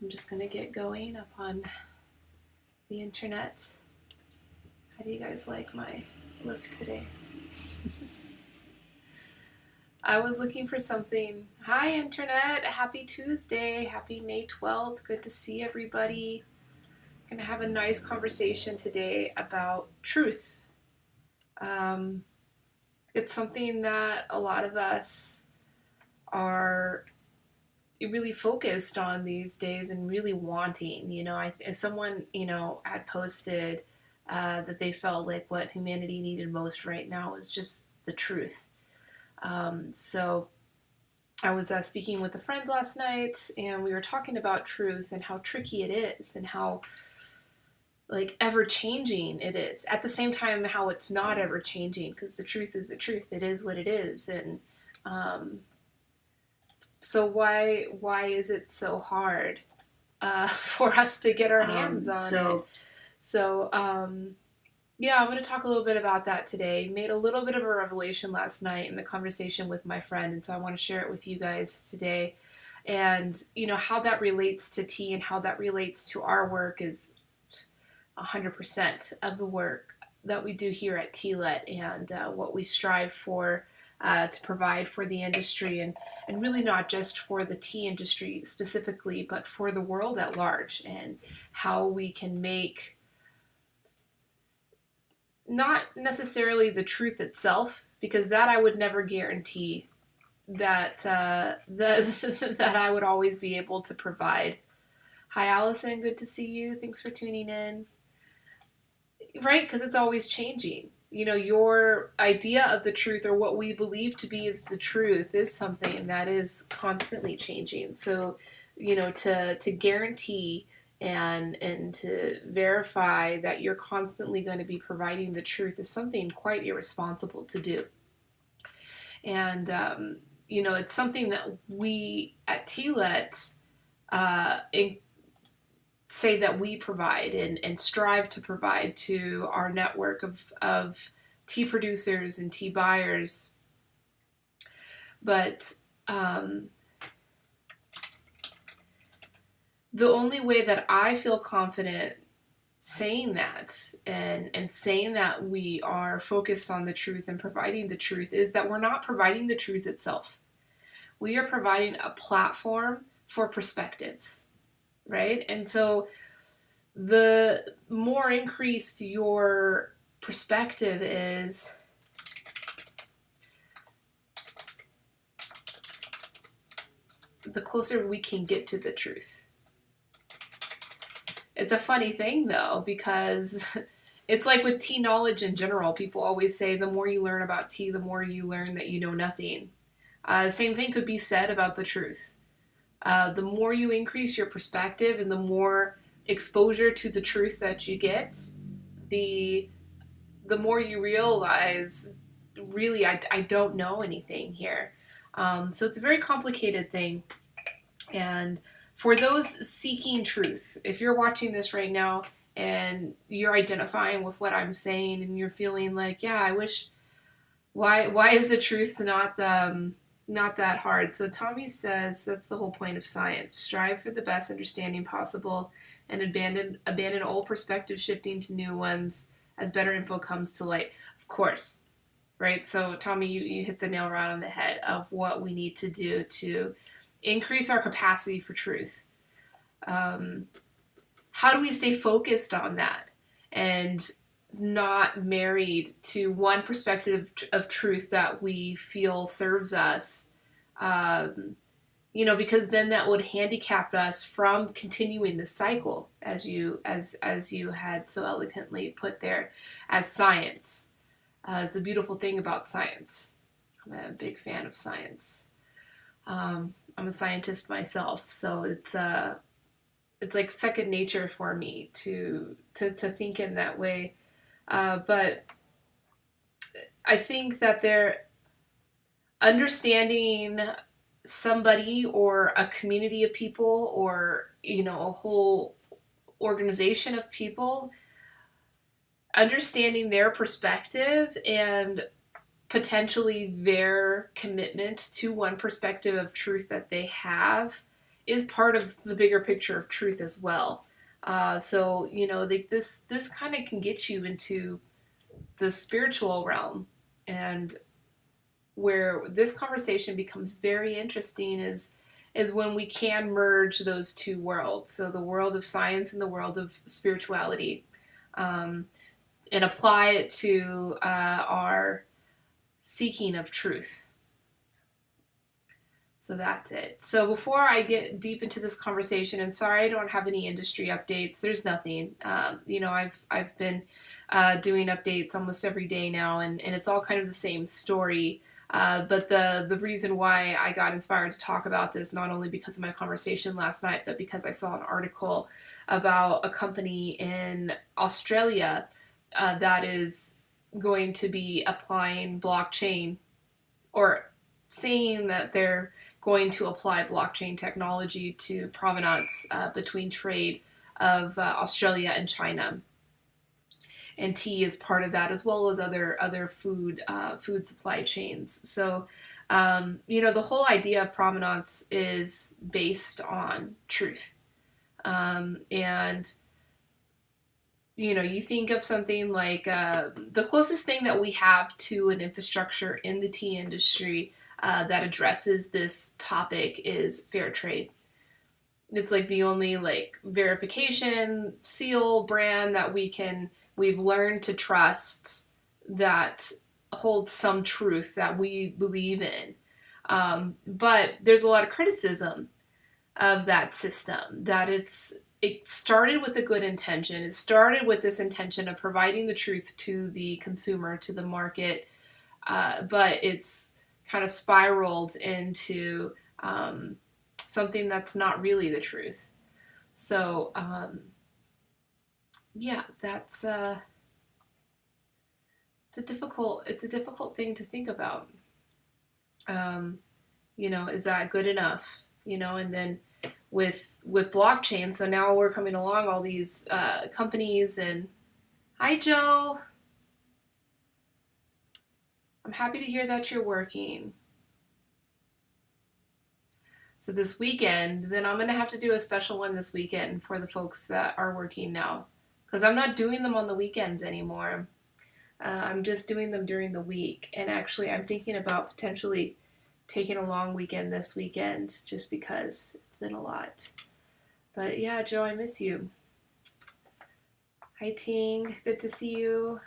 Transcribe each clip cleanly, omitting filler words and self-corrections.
I'm just going to get going up on the internet. How do you guys like my look today? I was looking for something. Hi, internet. Happy Tuesday. Happy May 12th. Good to see everybody. I'm going to have a nice conversation today about truth. It's something that a lot of us are really focused on these days and really wanting. Someone had posted that they felt like what humanity needed most right now is just the truth. So I was speaking with a friend last night, and we were talking about truth and how tricky it is, and how ever changing it is. At the same time, how it's not ever changing, because the truth is the truth. It is what it is, and so why is it so hard for us to get our hands on it? So yeah, I'm going to talk a little bit about that today. Made a little bit of a revelation last night in the conversation with my friend, and so I want to share it with you guys today. And how that relates to tea and how that relates to our work is 100% of the work that we do here at Tealet, and what we strive for to provide for the industry, and really not just for the tea industry specifically, but for the world at large, and how we can make not necessarily the truth itself, because that I would never guarantee that that I would always be able to provide. Hi, Allison. Good to see you. Thanks for tuning in. Right, because it's always changing. Your idea of the truth, or what we believe to be is the truth, is something that is constantly changing. So, to guarantee and to verify that you're constantly going to be providing the truth is something quite irresponsible to do. And it's something that we at Tealet say that we provide and strive to provide to our network of tea producers and tea buyers. But the only way that I feel confident saying that and saying that we are focused on the truth and providing the truth is that we're not providing the truth itself. We are providing a platform for perspectives, right? And so the more increased your perspective is, the closer we can get to the truth. It's a funny thing, though, because it's like with tea knowledge in general. People always say the more you learn about tea, the more you learn that you know nothing. Same thing could be said about the truth. The more you increase your perspective and the more exposure to the truth that you get, the more you realize, really, I don't know anything here. So it's a very complicated thing. And for those seeking truth, if you're watching this right now and you're identifying with what I'm saying and you're feeling like, yeah, I wish, why is the truth not that hard? So Tommy says that's the whole point of science. Strive for the best understanding possible and abandon old perspective shifting to new ones as better info comes to light. Of course, right? So Tommy, you hit the nail right on the head of what we need to do to increase our capacity for truth. How do we stay focused on that and not married to one perspective of truth that we feel serves us? Because then that would handicap us from continuing the cycle, as you had so eloquently put there, as science. It's a beautiful thing about science. I'm a big fan of science. I'm a scientist myself, so it's like second nature for me to think in that way. But I think that they're understanding somebody or a community of people, or a whole organization of people, understanding their perspective and potentially their commitment to one perspective of truth that they have is part of the bigger picture of truth as well. So this kind of can get you into the spiritual realm, and where this conversation becomes very interesting is when we can merge those two worlds, so the world of science and the world of spirituality, um, and apply it to our seeking of truth. So that's it. So before I get deep into this conversation, and sorry I don't have any industry updates. There's nothing. I've been doing updates almost every day now, and it's all kind of the same story. But the reason why I got inspired to talk about this, not only because of my conversation last night, but because I saw an article about a company in Australia that is going to be applying blockchain, or saying that they're going to apply blockchain technology to provenance between trade of Australia and China. And tea is part of that, as well as other food supply chains. So, the whole idea of provenance is based on truth. And you think of something like the closest thing that we have to an infrastructure in the tea industry that addresses this topic is fair trade. It's like the only verification seal brand that we've learned to trust, that holds some truth that we believe in. But there's a lot of criticism of that system, that it started with a good intention. It started with this intention of providing the truth to the consumer, to the market, but it's kind of spiraled into something that's not really the truth. So, that's it's a difficult thing to think about. Is that good enough? And then with blockchain, so now we're coming along, all these companies, and hi Joe. I'm happy to hear that you're working. So this weekend, then I'm going to have to do a special one this weekend for the folks that are working now, because I'm not doing them on the weekends anymore. I'm just doing them during the week. And actually, I'm thinking about potentially taking a long weekend this weekend, just because it's been a lot. But yeah, Joe, I miss you. Hi, Ting. Good to see you.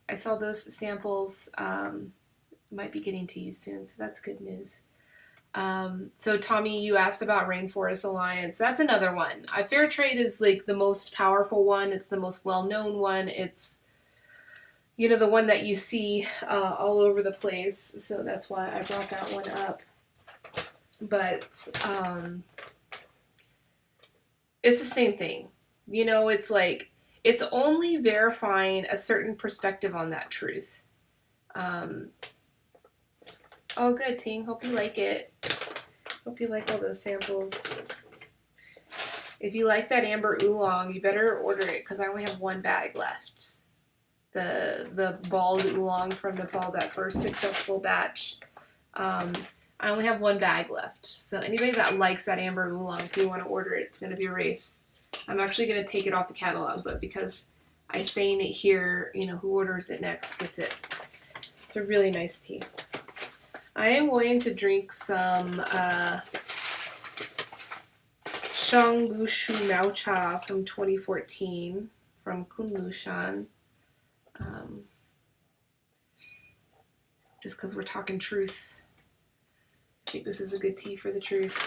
I saw those samples. Might be getting to you soon, so that's good news. So Tommy, you asked about Rainforest Alliance. That's another one. Fair trade is like the most powerful one. It's the most well-known one. It's, the one that you see all over the place. So that's why I brought that one up. But it's the same thing. It's like, it's only verifying a certain perspective on that truth. Oh, good, Ting. Hope you like it. Hope you like all those samples. If you like that amber oolong, you better order it, because I only have one bag left. The bald oolong from Nepal, that first successful batch. I only have one bag left. So anybody that likes that amber oolong, if you want to order it, it's going to be a race. I'm actually going to take it off the catalog, but because I'm saying it here, who orders it next gets it. It's a really nice tea. I am going to drink some Shanggushu Maocha from 2014 from Kunlushan. Just because we're talking truth. I think this is a good tea for the truth.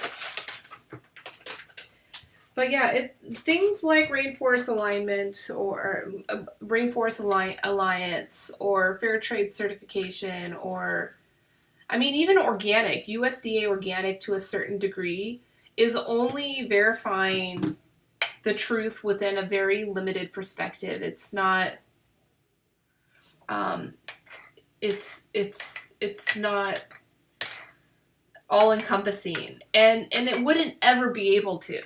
But yeah, things like Rainforest Alignment, or Rainforest Alliance, or Fair Trade Certification, or even organic, USDA organic to a certain degree, is only verifying the truth within a very limited perspective. It's not, it's not all encompassing, and it wouldn't ever be able to,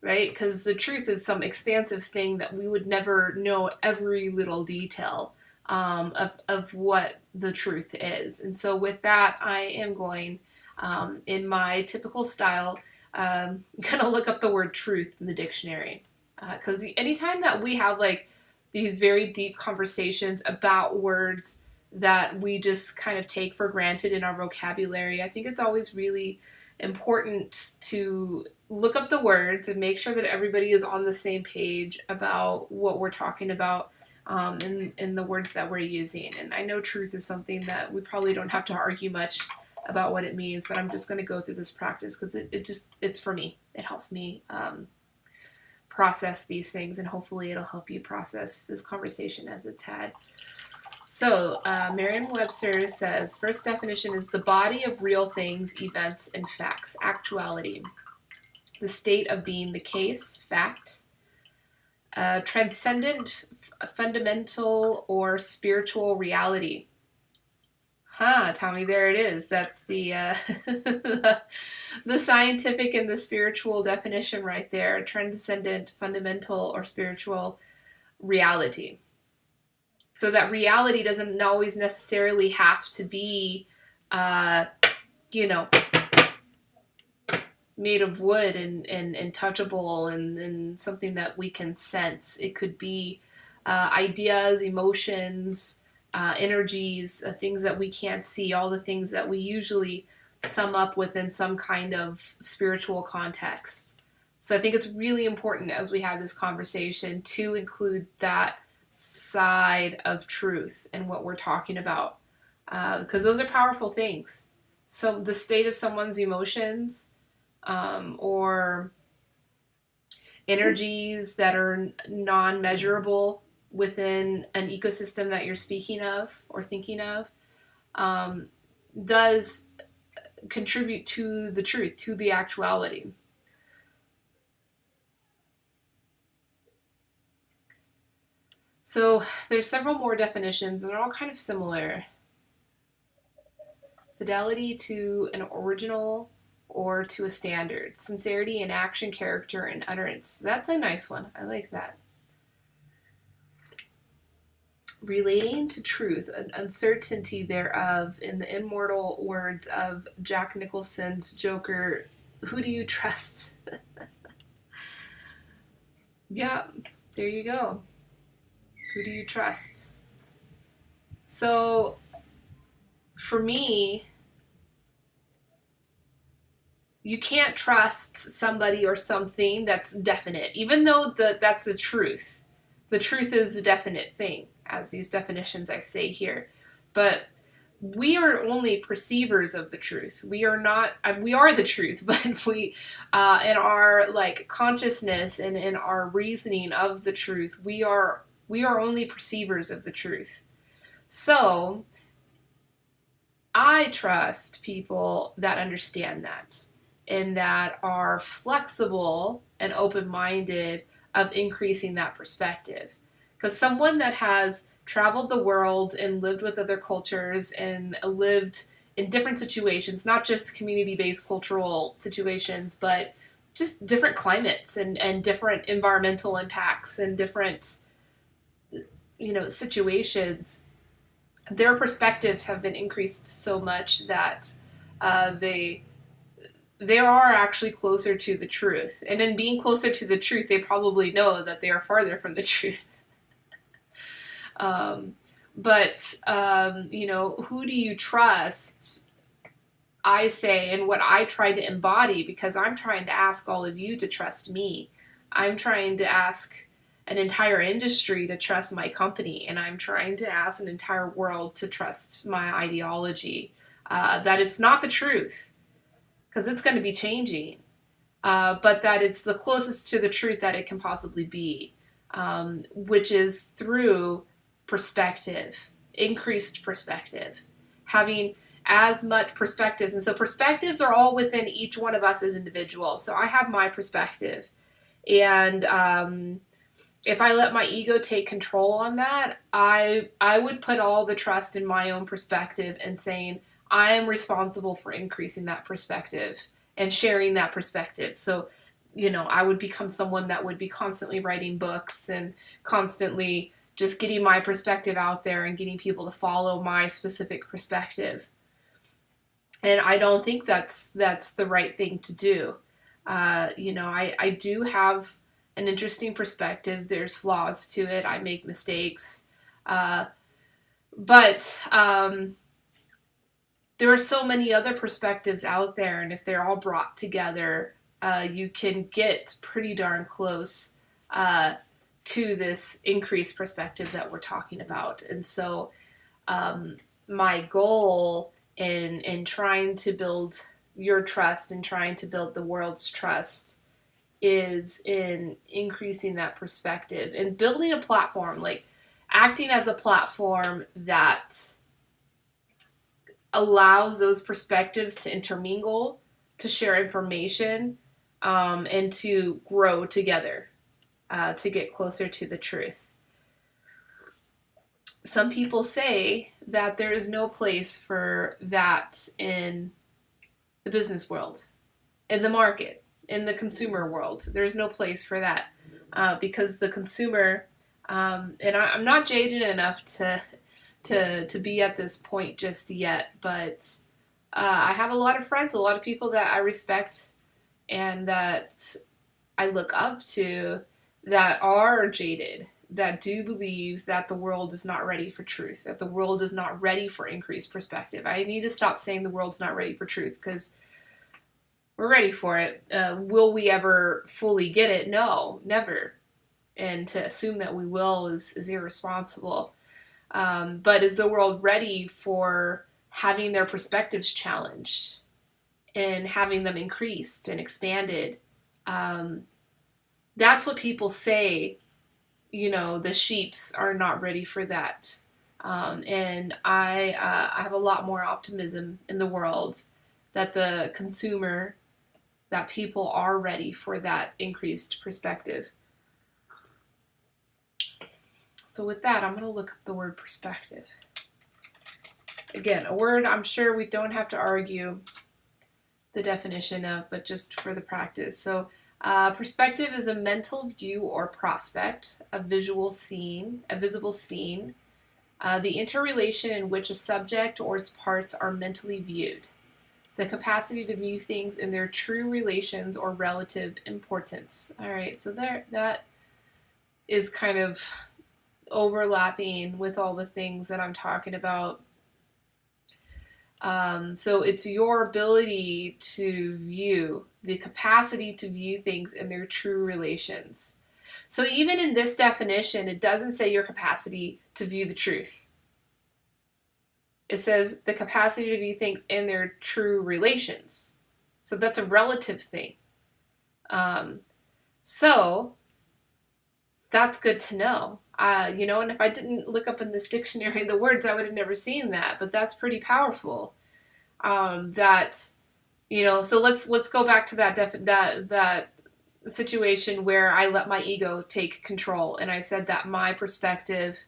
right? Because the truth is some expansive thing that we would never know every little detail of what the truth is. And so with that, I am going, in my typical style, I'm gonna look up the word truth in the dictionary, because anytime that we have like these very deep conversations about words that we just kind of take for granted in our vocabulary, I think it's always really important to look up the words and make sure that everybody is on the same page about what we're talking about, in the words that we're using. And I know truth is something that we probably don't have to argue much about what it means, but I'm just going to go through this practice because it's for me. It helps me process these things, and hopefully it'll help you process this conversation as it's had. So Merriam-Webster says, first definition is the body of real things, events, and facts. Actuality, the state of being the case, fact. Transcendent, fundamental, or spiritual reality. Tommy, there it is. That's the the scientific and the spiritual definition right there. Transcendent, fundamental, or spiritual reality. So that reality doesn't always necessarily have to be, made of wood and touchable and something that we can sense. It could be ideas, emotions, energies, things that we can't see, all the things that we usually sum up within some kind of spiritual context. So I think it's really important as we have this conversation to include that side of truth and what we're talking about, because those are powerful things. So the state of someone's emotions, or energies that are non-measurable within an ecosystem that you're speaking of or thinking of, does contribute to the truth, to the actuality. So there's several more definitions, and they're all kind of similar. Fidelity to an original or to a standard. Sincerity in action, character, and utterance. That's a nice one. I like that. Relating to truth, an uncertainty thereof, in the immortal words of Jack Nicholson's Joker, who do you trust? Yeah, there you go. Who do you trust? So, for me, you can't trust somebody or something that's definite, even though that's the truth. The truth is the definite thing, as these definitions I say here. But we are only perceivers of the truth. We are not, we are the truth, but we, in our like consciousness and in our reasoning of the truth, we are only perceivers of the truth. So I trust people that understand that and that are flexible and open-minded of increasing that perspective. Because someone that has traveled the world and lived with other cultures and lived in different situations, not just community-based cultural situations, but just different climates and different environmental impacts and different situations, their perspectives have been increased so much that they are actually closer to the truth. And in being closer to the truth, they probably know that they are farther from the truth. But who do you trust? I say, and what I try to embody, because I'm trying to ask all of you to trust me. I'm trying to ask an entire industry to trust my company, and I'm trying to ask an entire world to trust my ideology, that it's not the truth, because it's going to be changing, but that it's the closest to the truth that it can possibly be, which is through perspective, increased perspective, having as much perspectives. And so perspectives are all within each one of us as individuals. So I have my perspective, and if I let my ego take control on that, I would put all the trust in my own perspective and saying, I am responsible for increasing that perspective and sharing that perspective. So, I would become someone that would be constantly writing books and constantly just getting my perspective out there and getting people to follow my specific perspective. And I don't think that's the right thing to do. I do have an interesting perspective. There's flaws to it. I make mistakes. But there are so many other perspectives out there, and if they're all brought together, you can get pretty darn close to this increased perspective that we're talking about. And so, my goal in trying to build your trust and trying to build the world's trust is in increasing that perspective and building a platform, like acting as a platform that allows those perspectives to intermingle, to share information, and to grow together, to get closer to the truth. Some people say that there is no place for that in the business world, in the market, in the consumer world. There's no place for that because the consumer, and I'm not jaded enough to be at this point just yet, but I have a lot of friends, a lot of people that I respect and that I look up to that are jaded, that do believe that the world is not ready for truth, that the world is not ready for increased perspective. I need to stop saying the world's not ready for truth because we're ready for it. Will we ever fully get it? No, never. And to assume that we will is irresponsible. But is the world ready for having their perspectives challenged and having them increased and expanded? That's what people say. The sheeps are not ready for that. And I have a lot more optimism in the world that the consumer, that people are ready for that increased perspective. So with that, I'm going to look up the word perspective. Again, a word I'm sure we don't have to argue the definition of, but just for the practice. So perspective is a mental view or prospect, a visible scene, the interrelation in which a subject or its parts are mentally viewed, the capacity to view things in their true relations or relative importance. All right, so that is kind of overlapping with all the things that I'm talking about. So it's your ability to view, the capacity to view things in their true relations. So even in this definition, it doesn't say your capacity to view the truth. It says the capacity to view things in their true relations. So that's a relative thing. So that's good to know. And if I didn't look up in this dictionary the words, I would have never seen that. But that's pretty powerful. So let's go back to that situation where I let my ego take control, and I said that my perspective.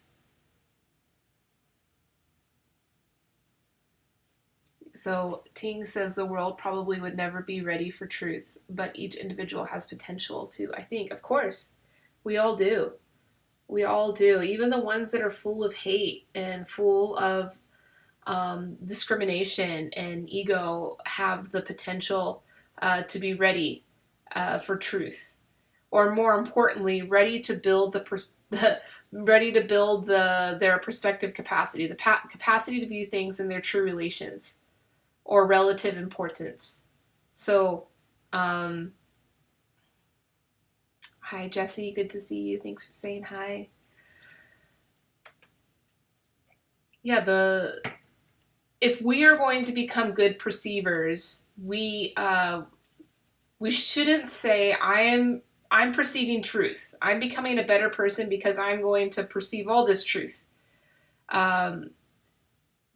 So Ting says the world probably would never be ready for truth, but each individual has potential to. I think, of course, we all do. We all do. Even the ones that are full of hate and full of discrimination and ego have the potential to be ready for truth, or more importantly, ready to build their perspective capacity, the capacity to view things in their true relations or relative importance. So, hi Jesse, good to see you. Thanks for saying hi. Yeah, if we are going to become good perceivers, we shouldn't say I'm perceiving truth. I'm becoming a better person because I'm going to perceive all this truth.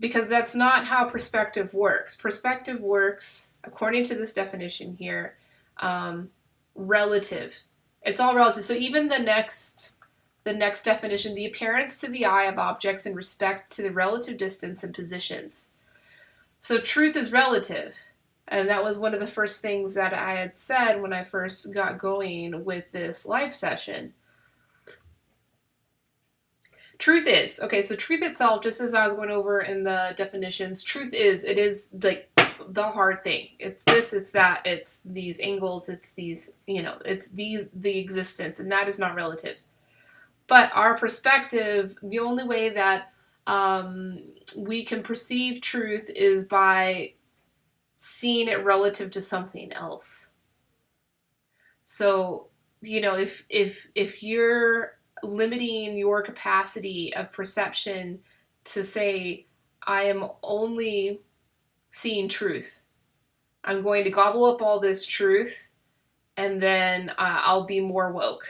Because that's not how perspective works. Perspective works, according to this definition here, relative. It's all relative. So even the next definition, the appearance to the eye of objects in respect to the relative distance and positions. So truth is relative. And that was one of the first things that I had said when I first got going with this live session. Truth is, okay, so truth itself, just as I was going over in the definitions, it is like the hard thing. It's this, it's that, it's these angles, it's these, it's the existence, and that is not relative. But our perspective, the only way that we can perceive truth is by seeing it relative to something else. So, if you're limiting your capacity of perception to say, I am only seeing truth, I'm going to gobble up all this truth, and then I'll be more woke.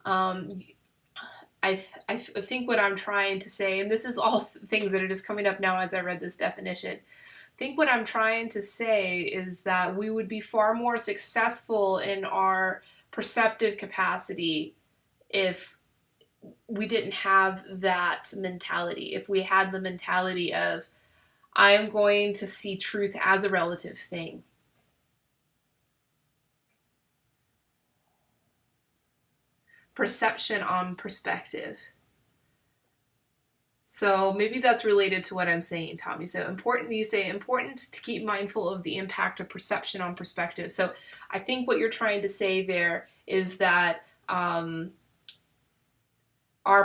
I think what I'm trying to say, and this is all things that are just coming up now as I read this definition, I think what I'm trying to say is that we would be far more successful in our perceptive capacity if we didn't have that mentality. If we had the mentality of, I am going to see truth as a relative thing. Perception on perspective. So maybe that's related to what I'm saying, Tommy. So you say important to keep mindful of the impact of perception on perspective. So I think what you're trying to say there is that our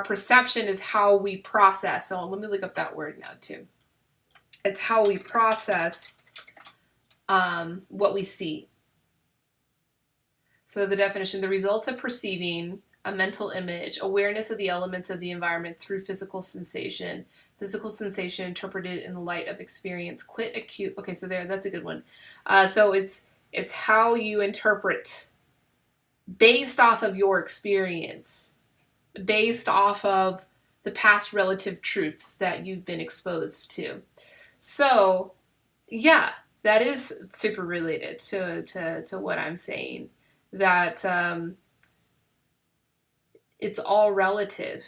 perception is how we process. So let me look up that word now too. It's how we process what we see. So the definition, the result of perceiving a mental image, awareness of the elements of the environment through physical sensation interpreted in the light of experience, quit acute. Okay, so that's a good one. So it's how you interpret based off of your experience, based off of the past relative truths that you've been exposed to. So, yeah, that is super related to what I'm saying. That it's all relative.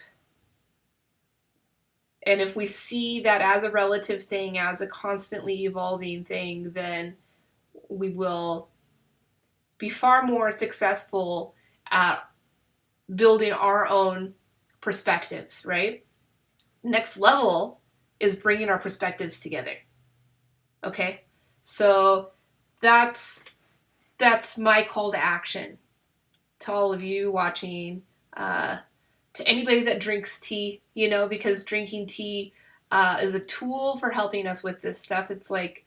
And if we see that as a relative thing, as a constantly evolving thing, then we will be far more successful at building our own perspectives, right? Next level is bringing our perspectives together. Okay? So that's my call to action to all of you watching, to anybody that drinks tea, because drinking tea is a tool for helping us with this stuff. It's like,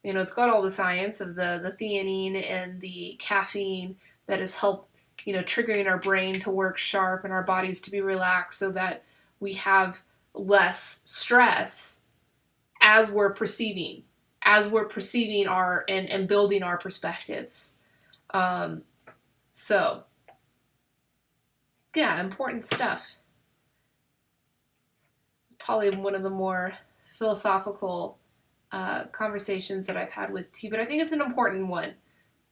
it's got all the science of the theanine and the caffeine that has helped, triggering our brain to work sharp and our bodies to be relaxed so that we have less stress as we're perceiving our and building our perspectives. So yeah, important stuff. Probably one of the more philosophical conversations that I've had with tea, but I think it's an important one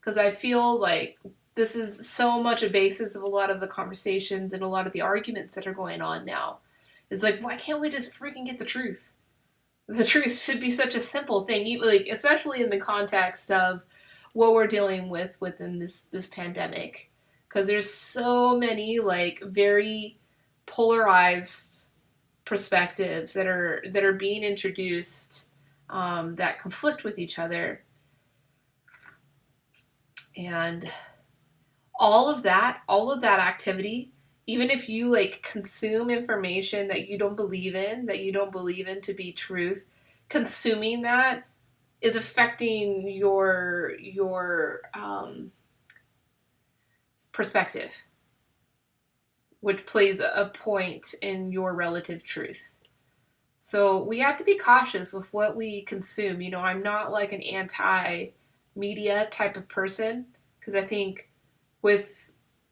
because I feel like this is so much a basis of a lot of the conversations and a lot of the arguments that are going on now. Is like, why can't we just freaking get the truth? The truth should be such a simple thing, like especially in the context of what we're dealing with within this pandemic, because there's so many like very polarized perspectives that are being introduced that conflict with each other, and all of that activity, even if you like consume information that you don't believe in to be truth, consuming that is affecting your perspective, which plays a point in your relative truth. So we have to be cautious with what we consume. I'm not like an anti-media type of person, because I think with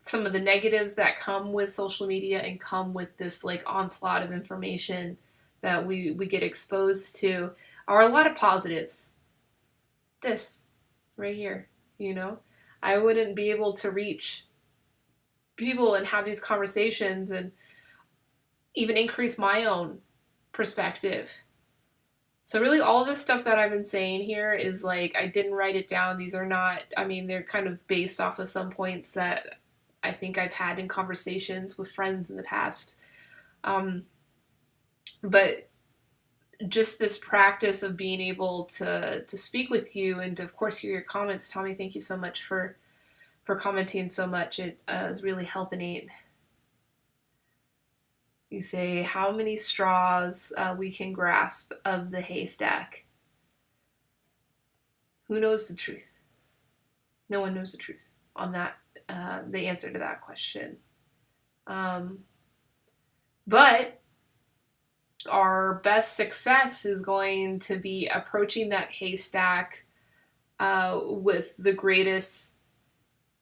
some of the negatives that come with social media and come with this like onslaught of information that we get exposed to are a lot of positives. This right here, I wouldn't be able to reach people and have these conversations and even increase my own perspective. So really all this stuff that I've been saying here is like, I didn't write it down. These are not, they're kind of based off of some points that I think I've had in conversations with friends in the past. But just this practice of being able to speak with you and to, of course, hear your comments. Tommy, thank you so much for commenting so much. It is really helping. You say how many straws we can grasp of the haystack. Who knows the truth? No one knows the truth on that. The answer to that question. But our best success is going to be approaching that haystack with the greatest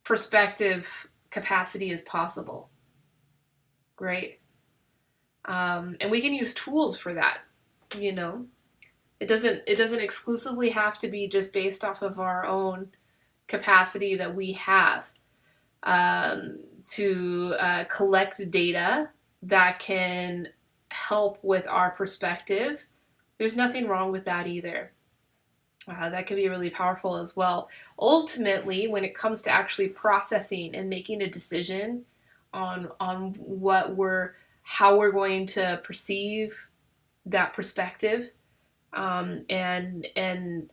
perspective capacity as possible, right? And we can use tools for that. You know, it doesn't exclusively have to be just based off of our own capacity that we have to collect data that can help with our perspective. There's nothing wrong with that either. That can be really powerful as well. Ultimately, when it comes to actually processing and making a decision on how we're going to perceive that perspective, and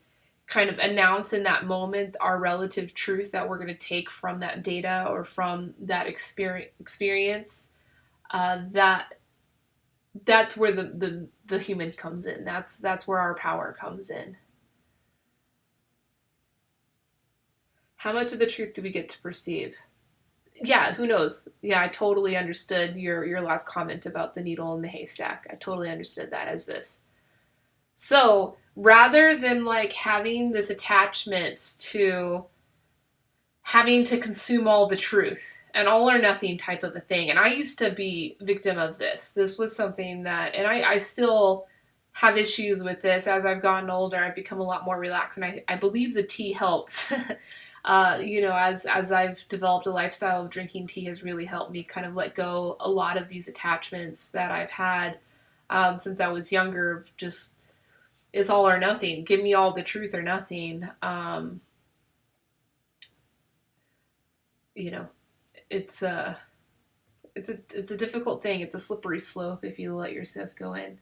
kind of announce in that moment our relative truth that we're going to take from that data or from that experience, that's where the human comes in. That's where our power comes in. How much of the truth do we get to perceive? Yeah, who knows? Yeah, I totally understood your last comment about the needle in the haystack. I totally understood that as this. So rather than like having this attachments to having to consume all the truth, an all or nothing type of a thing. And I used to be victim of this. This was something that, and I still have issues with this. As I've gotten older, I've become a lot more relaxed, and I believe the tea helps. As I've developed a lifestyle of drinking tea has really helped me kind of let go a lot of these attachments that I've had since I was younger. Just, it's all or nothing. Give me all the truth or nothing. You know, it's a difficult thing. It's a slippery slope if you let yourself go in.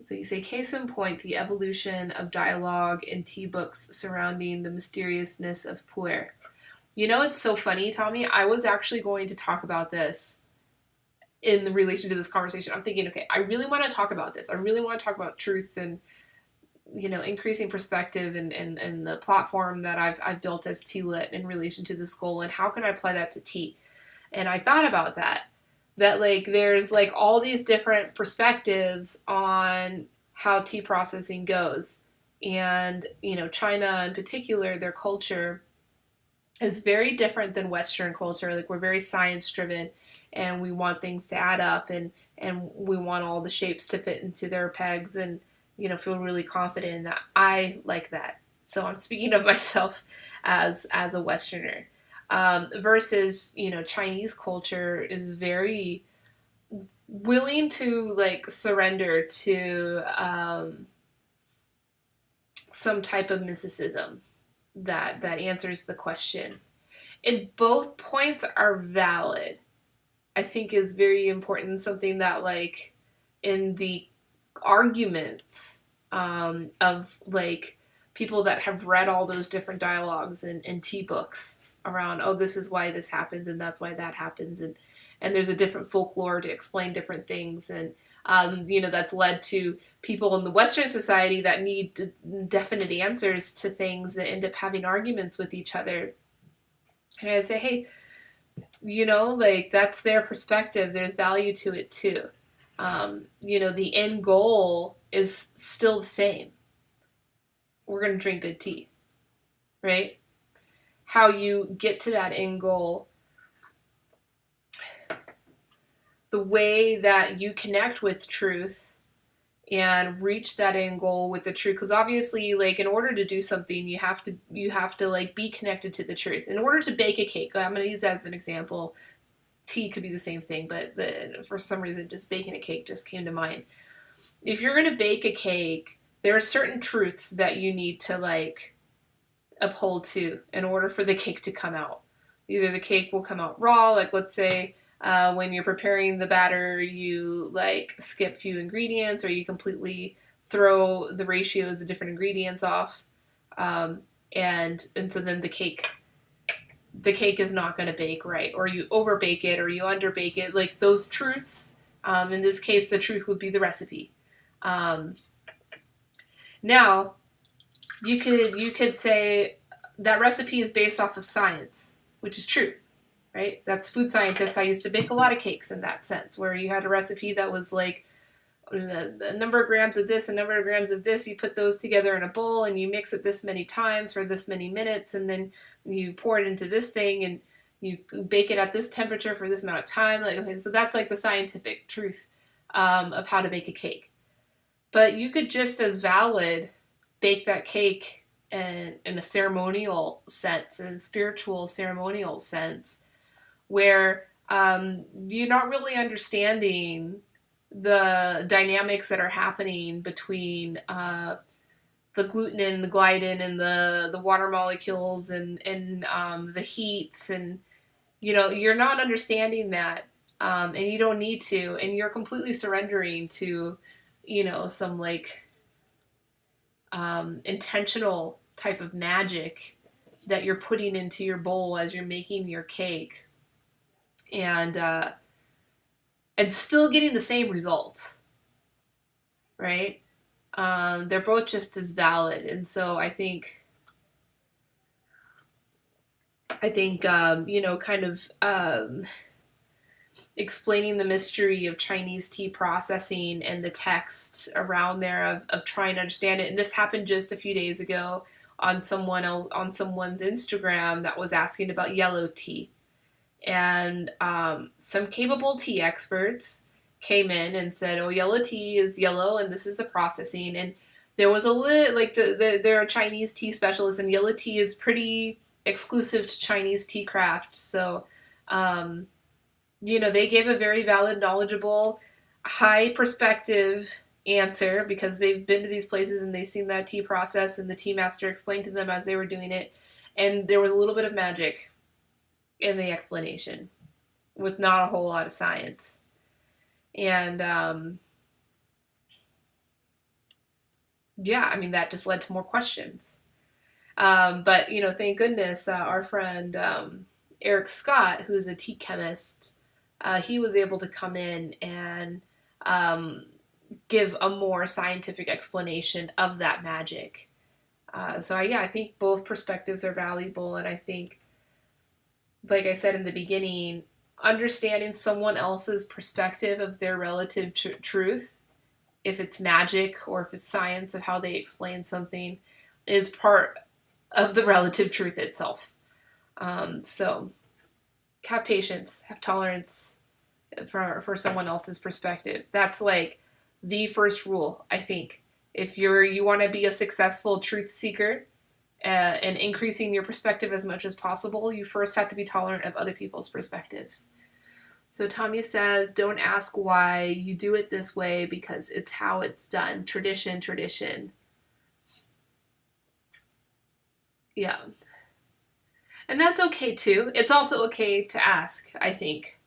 So you say, case in point, the evolution of dialogue in tea books surrounding the mysteriousness of puer. You know, it's so funny, Tommy. I was actually going to talk about this in the relation to this conversation. I'm thinking, okay, I really want to talk about this. I really want to talk about truth and, you know, increasing perspective and the platform that I've built as Tea Lit in relation to this goal, and how can I apply that to tea? And I thought about that like there's like all these different perspectives on how tea processing goes. And, you know, China in particular, their culture is very different than Western culture. Like, we're very science driven, and we want things to add up, and we want all the shapes to fit into their pegs, and, you know, feel really confident in that. I like that. So I'm speaking of myself as a Westerner. Versus, you know, Chinese culture is very willing to like surrender to some type of mysticism that answers the question. And both points are valid. I think is very important. Something that, like, in the arguments of like people that have read all those different dialogues and tea books around, oh, this is why this happens and that's why that happens, and there's a different folklore to explain different things, and you know, that's led to people in the Western society that need definite answers to things that end up having arguments with each other. And I say, hey, you know, like, that's their perspective. There's value to it too. You know, the end goal is still the same. We're going to drink good tea, right? How you get to that end goal, the way that you connect with truth and reach that end goal with the truth, because obviously, like, in order to do something, you have to like be connected to the truth. In order to bake a cake, I'm going to use that as an example. Tea could be the same thing, but for some reason, just baking a cake just came to mind. If you're going to bake a cake, there are certain truths that you need to like uphold to in order for the cake to come out. Either the cake will come out raw, like, let's say when you're preparing the batter, you like skip a few ingredients, or you completely throw the ratios of different ingredients off, and so then the cake is not going to bake right, or you over bake it, or you under bake it. Like those truths. In this case, the truth would be the recipe. Um, Now, you could say that recipe is based off of science, which is true, right? That's food scientist. I used to bake a lot of cakes in that sense, where you had a recipe that was like the number of grams of this, the number of grams of this. You put those together in a bowl and you mix it this many times for this many minutes, and then you pour it into this thing and you bake it at this temperature for this amount of time. Like, okay, so that's like the scientific truth of how to bake a cake. But you could just as valid bake that cake in a ceremonial sense, in a spiritual ceremonial sense, where you're not really understanding the dynamics that are happening between the gluten and the gliadin and the water molecules and the heats, and you're not understanding that, and you don't need to, and you're completely surrendering to some like intentional type of magic that you're putting into your bowl as you're making your cake, and still getting the same results, right? They're both just as valid, and so I think kind of explaining the mystery of Chinese tea processing and the text around there of trying to understand it. And this happened just a few days ago on someone's Instagram that was asking about yellow tea. And some capable tea experts came in and said, "Oh, yellow tea is yellow, and this is the processing." And there was there are Chinese tea specialists, and yellow tea is pretty exclusive to Chinese tea crafts. So, they gave a very valid, knowledgeable, high perspective answer because they've been to these places and they've seen that tea process, and the tea master explained to them as they were doing it. And there was a little bit of magic in the explanation with not a whole lot of science. And that just led to more questions. But thank goodness our friend Eric Scott, who's a tea chemist, he was able to come in and give a more scientific explanation of that magic. I think both perspectives are valuable, and I think, like I said in the beginning, understanding someone else's perspective of their relative truth, if it's magic or if it's science of how they explain something, is part of the relative truth itself. So have patience, have tolerance for someone else's perspective. That's like the first rule, I think. If you want to be a successful truth seeker, and increasing your perspective as much as possible, you first have to be tolerant of other people's perspectives. So Tommy says, don't ask why you do it this way because it's how it's done. Tradition, tradition. Yeah. And that's okay too. It's also okay to ask, I think.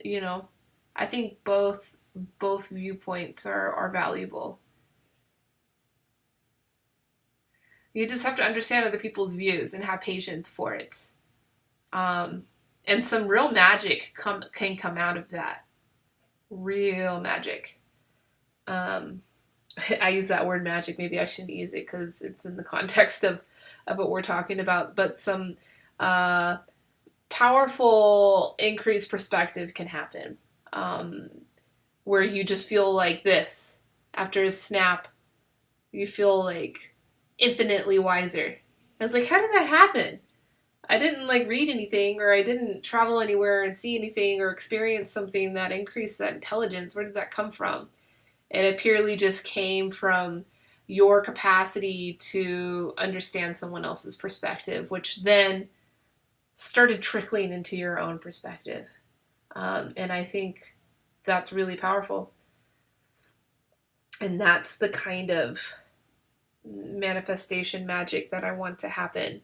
I think both viewpoints are valuable. You just have to understand other people's views and have patience for it. And some real magic can come out of that. Real magic. I use that word magic. Maybe I shouldn't use it because it's in the context of what we're talking about. But some powerful increased perspective can happen, where you just feel like this. After a snap, you feel like infinitely wiser. I was like, how did that happen? I didn't read anything, or I didn't travel anywhere and see anything or experience something that increased that intelligence. Where did that come from? And it purely just came from your capacity to understand someone else's perspective, which then started trickling into your own perspective. And I think that's really powerful. And that's the kind of manifestation magic that I want to happen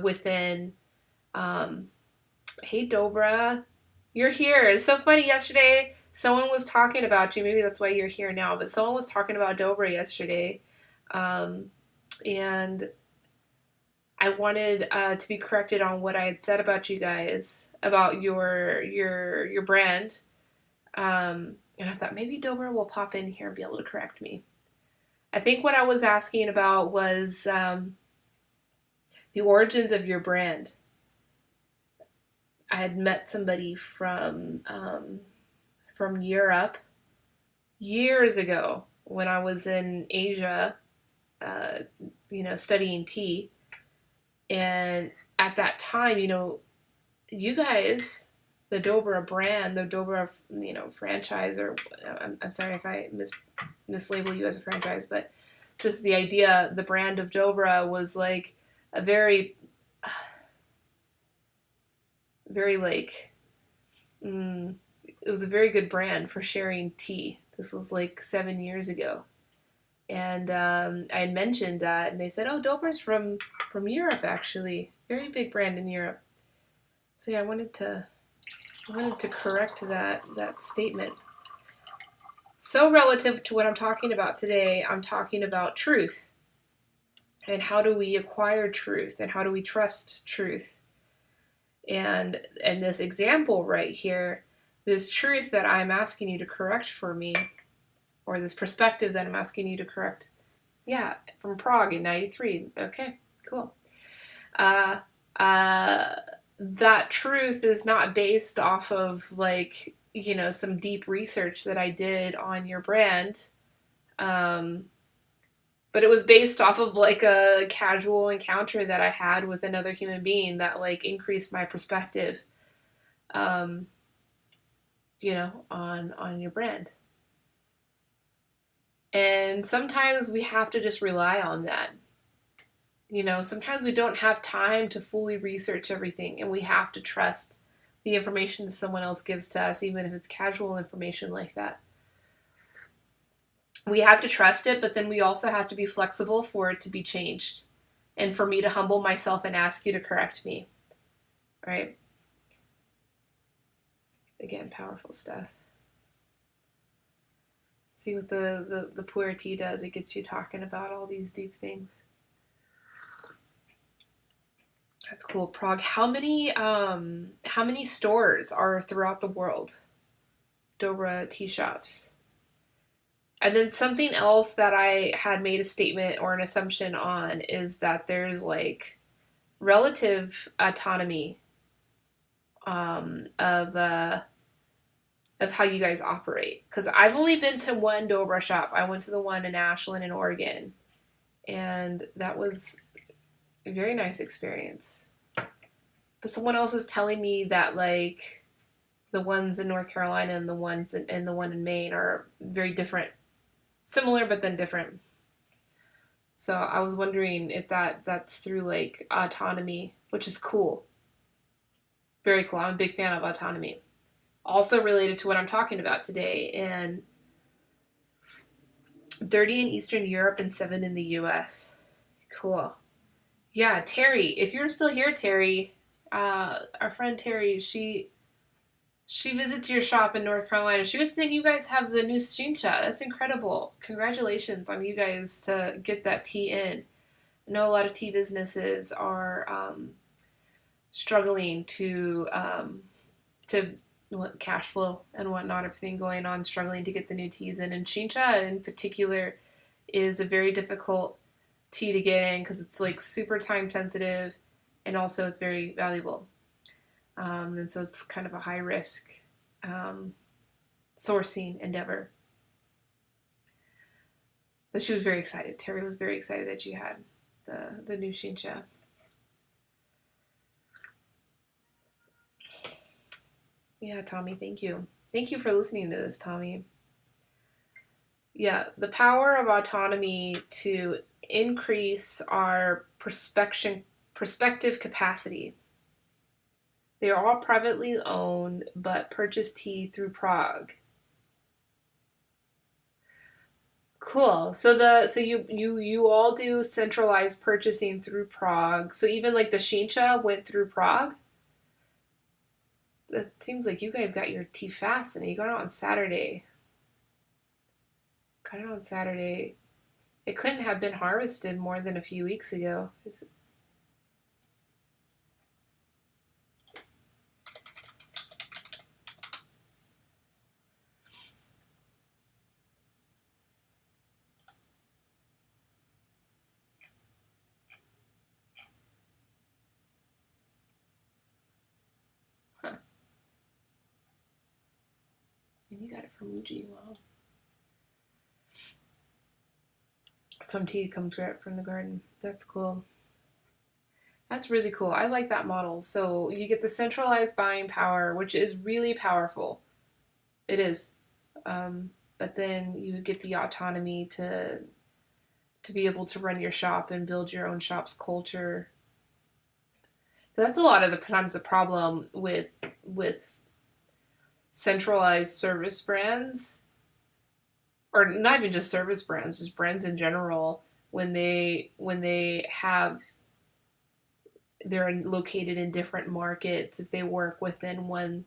within. Hey Dobra, you're here. It's so funny. Yesterday Someone was talking about you. Maybe that's why you're here now. But someone was talking about Dobra yesterday, um, and I wanted to be corrected on what I had said about you guys, about your brand. And I thought maybe Dobra will pop in here and be able to correct me. I think what I was asking about was the origins of your brand. I had met somebody from Europe years ago when I was in Asia, uh, studying tea. And at that time, you guys, the Dobra brand, the Dobra, franchise, or I'm sorry if I mislabel you as a franchise, but just the idea, the brand of Dobra was like a very, very like, it was a very good brand for sharing tea. This was like 7 years ago. And I had mentioned that, and they said, "Oh, Dober's from Europe, actually, very big brand in Europe." So yeah, I wanted to correct that statement. So relative to what I'm talking about today, I'm talking about truth and how do we acquire truth and how do we trust truth. And this example right here, this truth that I'm asking you to correct for me, or this perspective that I'm asking you to correct. Yeah, from Prague in '93. Okay, cool. Uh, uh, that truth is not based off of some deep research that I did on your brand. Um, but it was based off of like a casual encounter that I had with another human being that like increased my perspective, um, on your brand. And sometimes we have to just rely on that. Sometimes we don't have time to fully research everything, and we have to trust the information that someone else gives to us, even if it's casual information like that. We have to trust it, but then we also have to be flexible for it to be changed and for me to humble myself and ask you to correct me. Right? Again, powerful stuff. See what the pu'er tea does. It gets you talking about all these deep things. That's cool. Prague. How many stores are throughout the world? Dobra tea shops. And then something else that I had made a statement or an assumption on is that there's like relative autonomy, of how you guys operate. Because I've only been to one Dobra shop. I went to the one in Ashland in Oregon, and that was a very nice experience. But someone else is telling me that like the ones in North Carolina and the one in Maine are very different, similar but then different. So I was wondering if that's through like autonomy, which is cool, very cool. I'm a big fan of autonomy. Also related to what I'm talking about today, and 30 in Eastern Europe and 7 in the US. Cool. Yeah, Terry, if you're still here, Terry, our friend Terry, she visits your shop in North Carolina. She was saying you guys have the new shincha. That's incredible. Congratulations on you guys to get that tea in. I know a lot of tea businesses are struggling to cash flow and whatnot, everything going on, struggling to get the new teas in. And shincha in particular is a very difficult tea to get in because it's like super time sensitive and also it's very valuable. And so it's kind of a high risk sourcing endeavor. But she was very excited. Terry was very excited that you had the new shincha. Yeah, Tommy, thank you. Thank you for listening to this, Tommy. Yeah, the power of autonomy to increase our perspective capacity. They are all privately owned, but purchase tea through Prague. Cool. So you all do centralized purchasing through Prague. So even like the shincha went through Prague. It seems like you guys got your tea fast and you got it on Saturday. Got it on Saturday. It couldn't have been harvested more than a few weeks ago. Huh. And you got it from Muji. Wow. Some tea comes right from the garden. That's cool. That's really cool. I like that model. So you get the centralized buying power, which is really powerful. It is. But then you get the autonomy to be able to run your shop and build your own shop's culture. That's a lot of the times the problem with centralized service brands, or not even just service brands, just brands in general, when they have they're located in different markets. If they work within one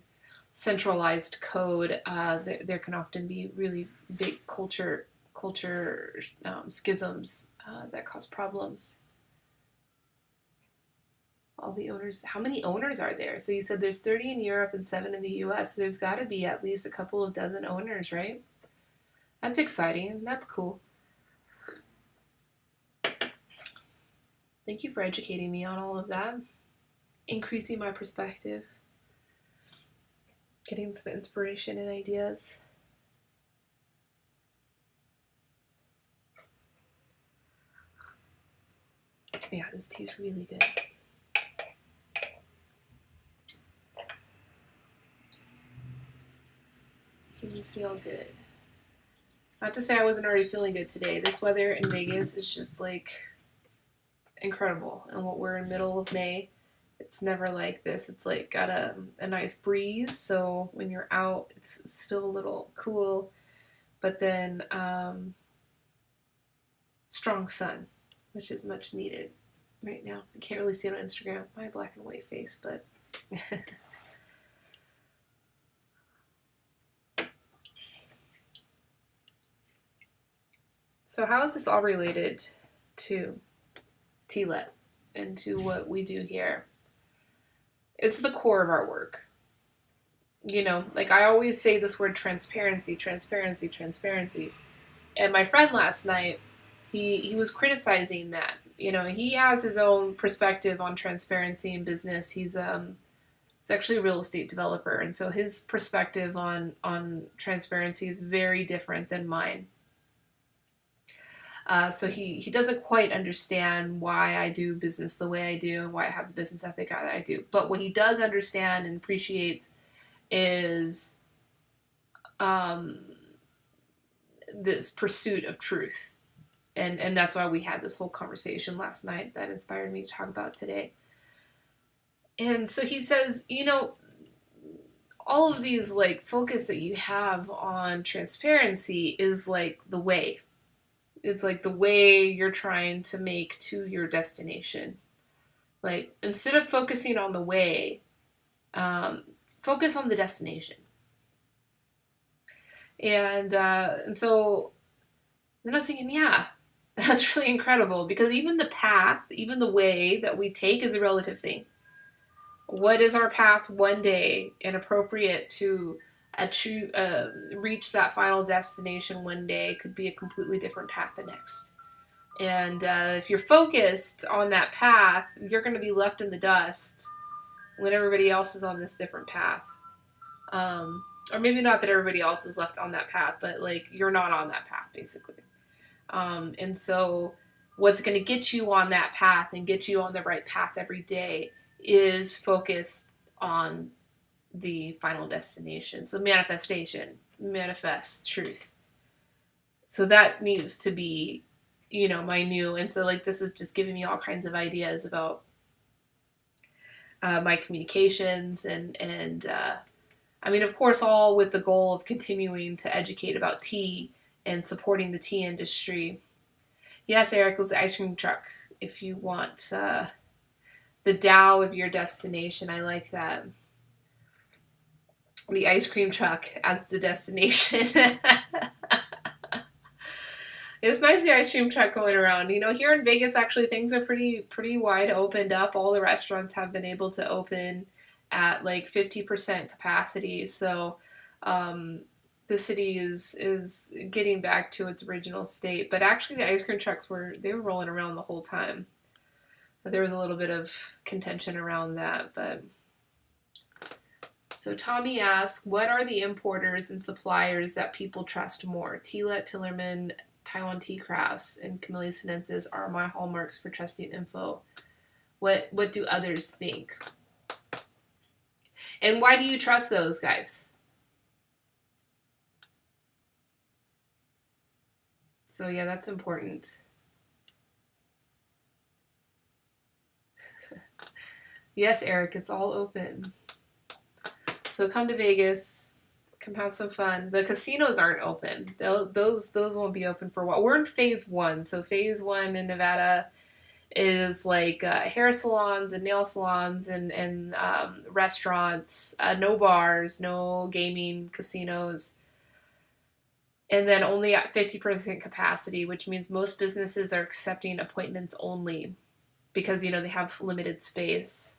centralized code, there can often be really big culture schisms that cause problems. All the owners. How many owners are there? So you said there's 30 in Europe and 7 in the US. So there's got to be at least a couple of dozen owners, right? That's exciting. That's cool. Thank you for educating me on all of that, increasing my perspective, getting some inspiration and ideas. Yeah, this tea's really good. Making me feel good. Not to say I wasn't already feeling good today. This weather in Vegas is just like incredible. And what we're in middle of May, it's never like this. It's like got a nice breeze, so when you're out, it's still a little cool, but then strong sun, which is much needed right now. I can't really see it on Instagram, my black and white face, but so how is this all related to TLET and to what we do here? It's the core of our work. You know, like I always say this word transparency, transparency, transparency. And my friend last night, he was criticizing that. You know, he has his own perspective on transparency in business. He's actually a real estate developer, and so his perspective on transparency is very different than mine. So he doesn't quite understand why I do business the way I do and why I have the business ethic that I do. But what he does understand and appreciates is um, this pursuit of truth. And that's why we had this whole conversation last night that inspired me to talk about today. And so he says, you know, all of these like focus that you have on transparency is like the way. It's like the way you're trying to make to your destination. Like instead of focusing on the way, focus on the destination. And so then I was thinking, yeah, that's really incredible because even the path, even the way that we take is a relative thing. What is our path one day and appropriate to reach that final destination one day could be a completely different path the next. And if you're focused on that path, you're going to be left in the dust when everybody else is on this different path. Or maybe not that everybody else is left on that path, but like you're not on that path basically. And so what's going to get you on that path and get you on the right path every day is focused on the final destination. So manifestation, manifest truth. So that needs to be, you know, my new, and so like this is just giving me all kinds of ideas about my communications and I mean, of course, all with the goal of continuing to educate about tea and supporting the tea industry. Yes, Eric, was the ice cream truck. If you want the Tao of your destination, I like that. the ice cream truck as the destination. It's nice, the ice cream truck going around. Here in Vegas, actually, things are pretty wide opened up. All the restaurants have been able to open at like 50% capacity. So um, the city is getting back to its original state. But actually, the ice cream trucks were rolling around the whole time. There was a little bit of contention around that, but. So Tommy asks, what are the importers and suppliers that people trust more? Tila, Tillerman, Taiwan Tea Crafts, and Camellia Sinensis are my hallmarks for trusting info. What do others think? And why do you trust those guys? So yeah, that's important. Yes, Eric, it's all open. So come to Vegas, come have some fun. The casinos aren't open. Those won't be open for a while. We're in phase 1. So phase 1 in Nevada is like hair salons and nail salons and restaurants, no bars, no gaming, casinos, and then only at 50% capacity, which means most businesses are accepting appointments only because they have limited space.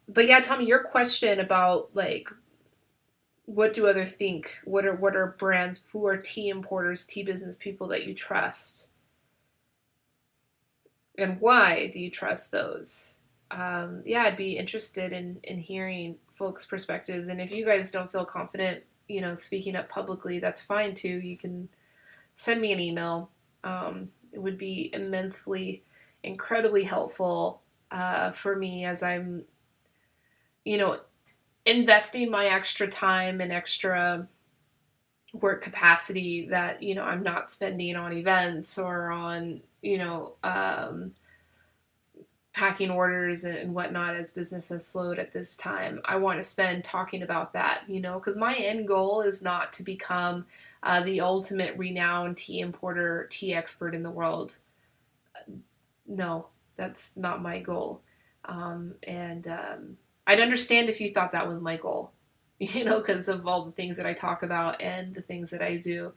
But yeah, Tommy, your question about like what do others think? What are brands? Who are tea importers, tea business people that you trust? And why do you trust those? Yeah, I'd be interested in hearing folks' perspectives. And if you guys don't feel confident, speaking up publicly, that's fine too. You can send me an email. It would be incredibly helpful for me as I'm, investing my extra time and extra work capacity that I'm not spending on events or on packing orders and whatnot as business has slowed at this time. I want to spend talking about that, because my end goal is not to become the ultimate renowned tea importer, tea expert in the world. No, that's not my goal. And I'd understand if you thought that was my goal, because of all the things that I talk about and the things that I do.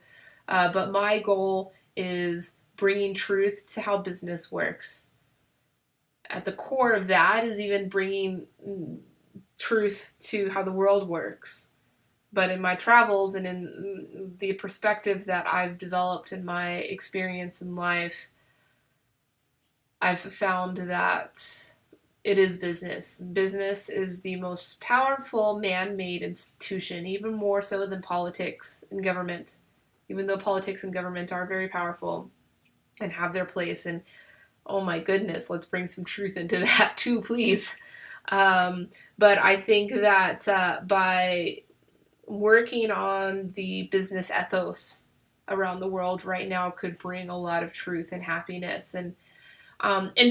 But my goal is bringing truth to how business works. At the core of that is even bringing truth to how the world works. But in my travels and in the perspective that I've developed in my experience in life, I've found that it is business. Business is the most powerful man-made institution, even more so than politics and government. Even though politics and government are very powerful and have their place, and oh my goodness, let's bring some truth into that too, please. But I think that by working on the business ethos around the world right now could bring a lot of truth and happiness. And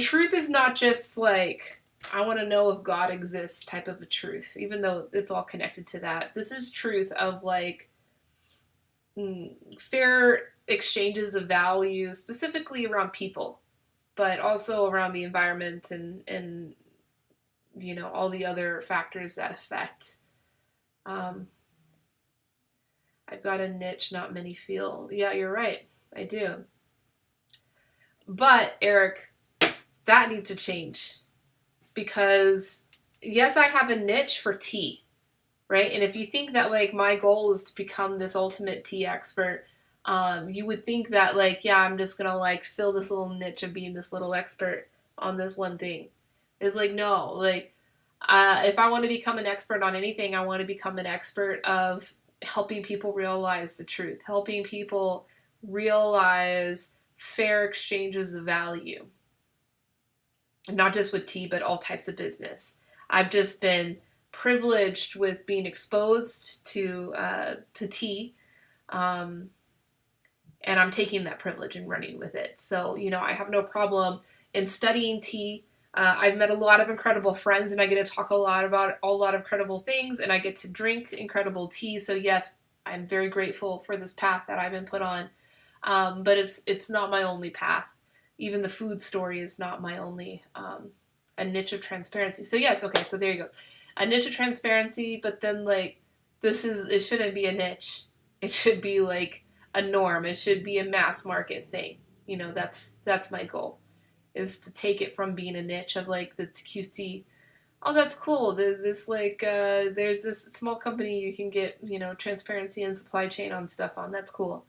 truth is not just like, I want to know if God exists type of a truth, even though it's all connected to that. This is truth of like fair exchanges of value, specifically around people, but also around the environment and all the other factors that affect. I've got a niche not many feel. Yeah, you're right. I do. But Eric, that needs to change because yes, I have a niche for tea, right? And if you think that like my goal is to become this ultimate tea expert, you would think that like, yeah, I'm just gonna like fill this little niche of being this little expert on this one thing. It's like, no, like if I want to become an expert on anything, I want to become an expert of helping people realize the truth, helping people realize fair exchanges of value. Not just with tea, but all types of business. I've just been privileged with being exposed to tea, and I'm taking that privilege and running with it. So I have no problem in studying tea. I've met a lot of incredible friends, and I get to talk a lot about a lot of incredible things, and I get to drink incredible tea. So yes, I'm very grateful for this path that I've been put on. But it's not my only path. Even the food story is not my only a niche of transparency. So yes, okay, so there you go. a niche of transparency, but then like it shouldn't be a niche. It should be like a norm. It should be a mass market thing. That's my goal, is to take it from being a niche of like this QC. Oh, that's cool. This like there's this small company you can get transparency and supply chain on stuff on. That's cool.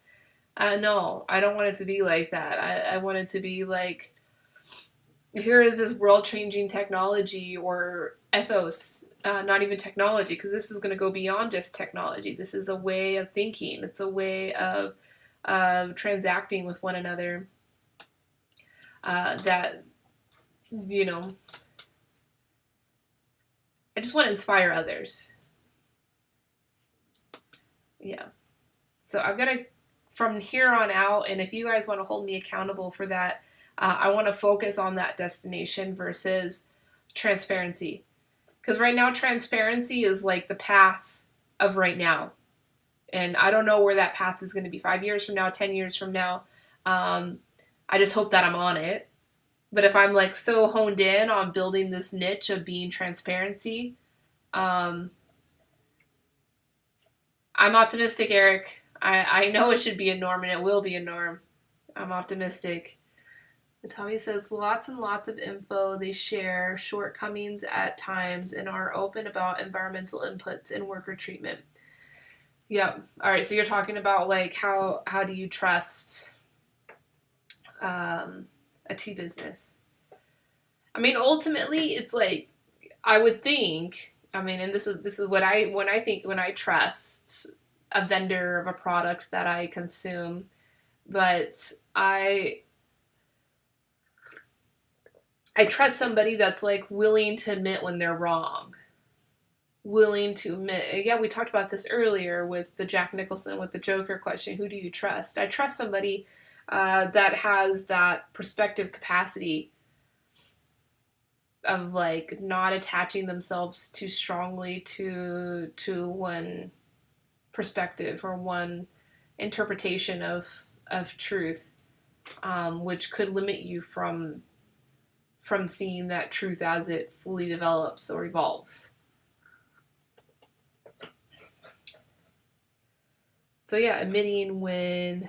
No, I don't want it to be like that. I want it to be like, here is this world changing technology or ethos, not even technology, because this is going to go beyond just technology. This is a way of thinking, it's a way of transacting with one another, that, I just want to inspire others. Yeah. So I've got to, from here on out, and if you guys want to hold me accountable for that, I want to focus on that destination versus transparency. Because right now, transparency is like the path of right now. And I don't know where that path is going to be 5 years from now, 10 years from now. I just hope that I'm on it. But if I'm like so honed in on building this niche of being transparency, I'm optimistic, Eric. I know it should be a norm, and it will be a norm. I'm optimistic. And Tommy says lots and lots of info. They share shortcomings at times and are open about environmental inputs and worker treatment. Yep. All right. So you're talking about like how do you trust a tea business? I mean, ultimately, it's like, I would think. I mean, and this is what when I trust a vendor of a product that I consume, but I trust somebody that's like willing to admit when they're wrong. Willing to admit, yeah, we talked about this earlier with the Jack Nicholson, with the Joker question, who do you trust? I trust somebody that has that perspective capacity of like not attaching themselves too strongly to one perspective or one interpretation of truth, which could limit you from seeing that truth as it fully develops or evolves. So yeah, admitting when.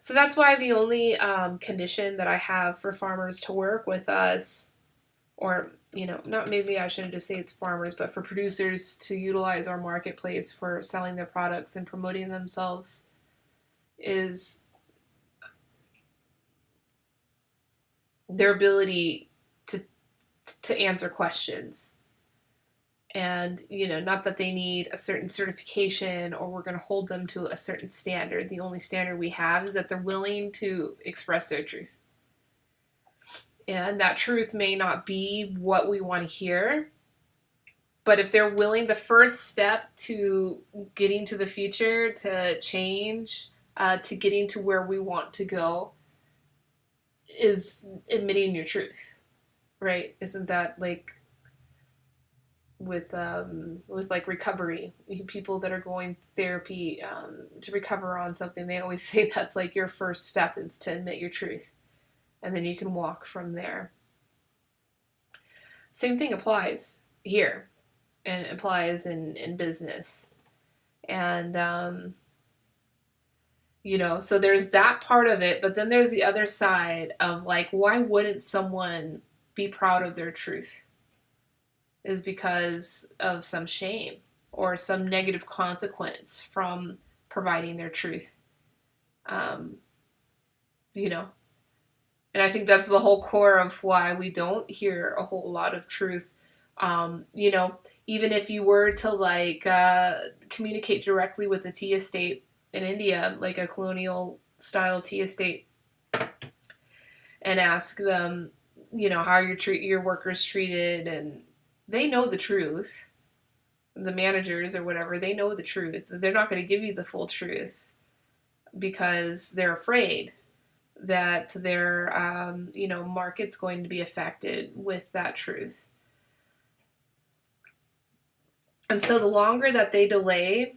So that's why the only condition that I have for farmers to work with us, or not, maybe I shouldn't just say it's farmers, but for producers to utilize our marketplace for selling their products and promoting themselves, is their ability to answer questions. And, not that they need a certain certification or we're going to hold them to a certain standard. The only standard we have is that they're willing to express their truth. And that truth may not be what we want to hear, but if they're willing, the first step to getting to the future, to change, to getting to where we want to go, is admitting your truth, right? Isn't that like with like recovery, people that are going therapy to recover on something, they always say that's like your first step is to admit your truth, and then you can walk from there. Same thing applies here, and applies in business. And so there's that part of it, but then there's the other side of like, why wouldn't someone be proud of their truth? Is because of some shame or some negative consequence from providing their truth. And I think that's the whole core of why we don't hear a whole lot of truth. Even if you were to like communicate directly with the tea estate in India, like a colonial style tea estate, and ask them, how your workers treated, and they know the truth. The managers or whatever, they know the truth. They're not going to give you the full truth because they're afraid that their market's going to be affected with that truth. And so the longer that they delay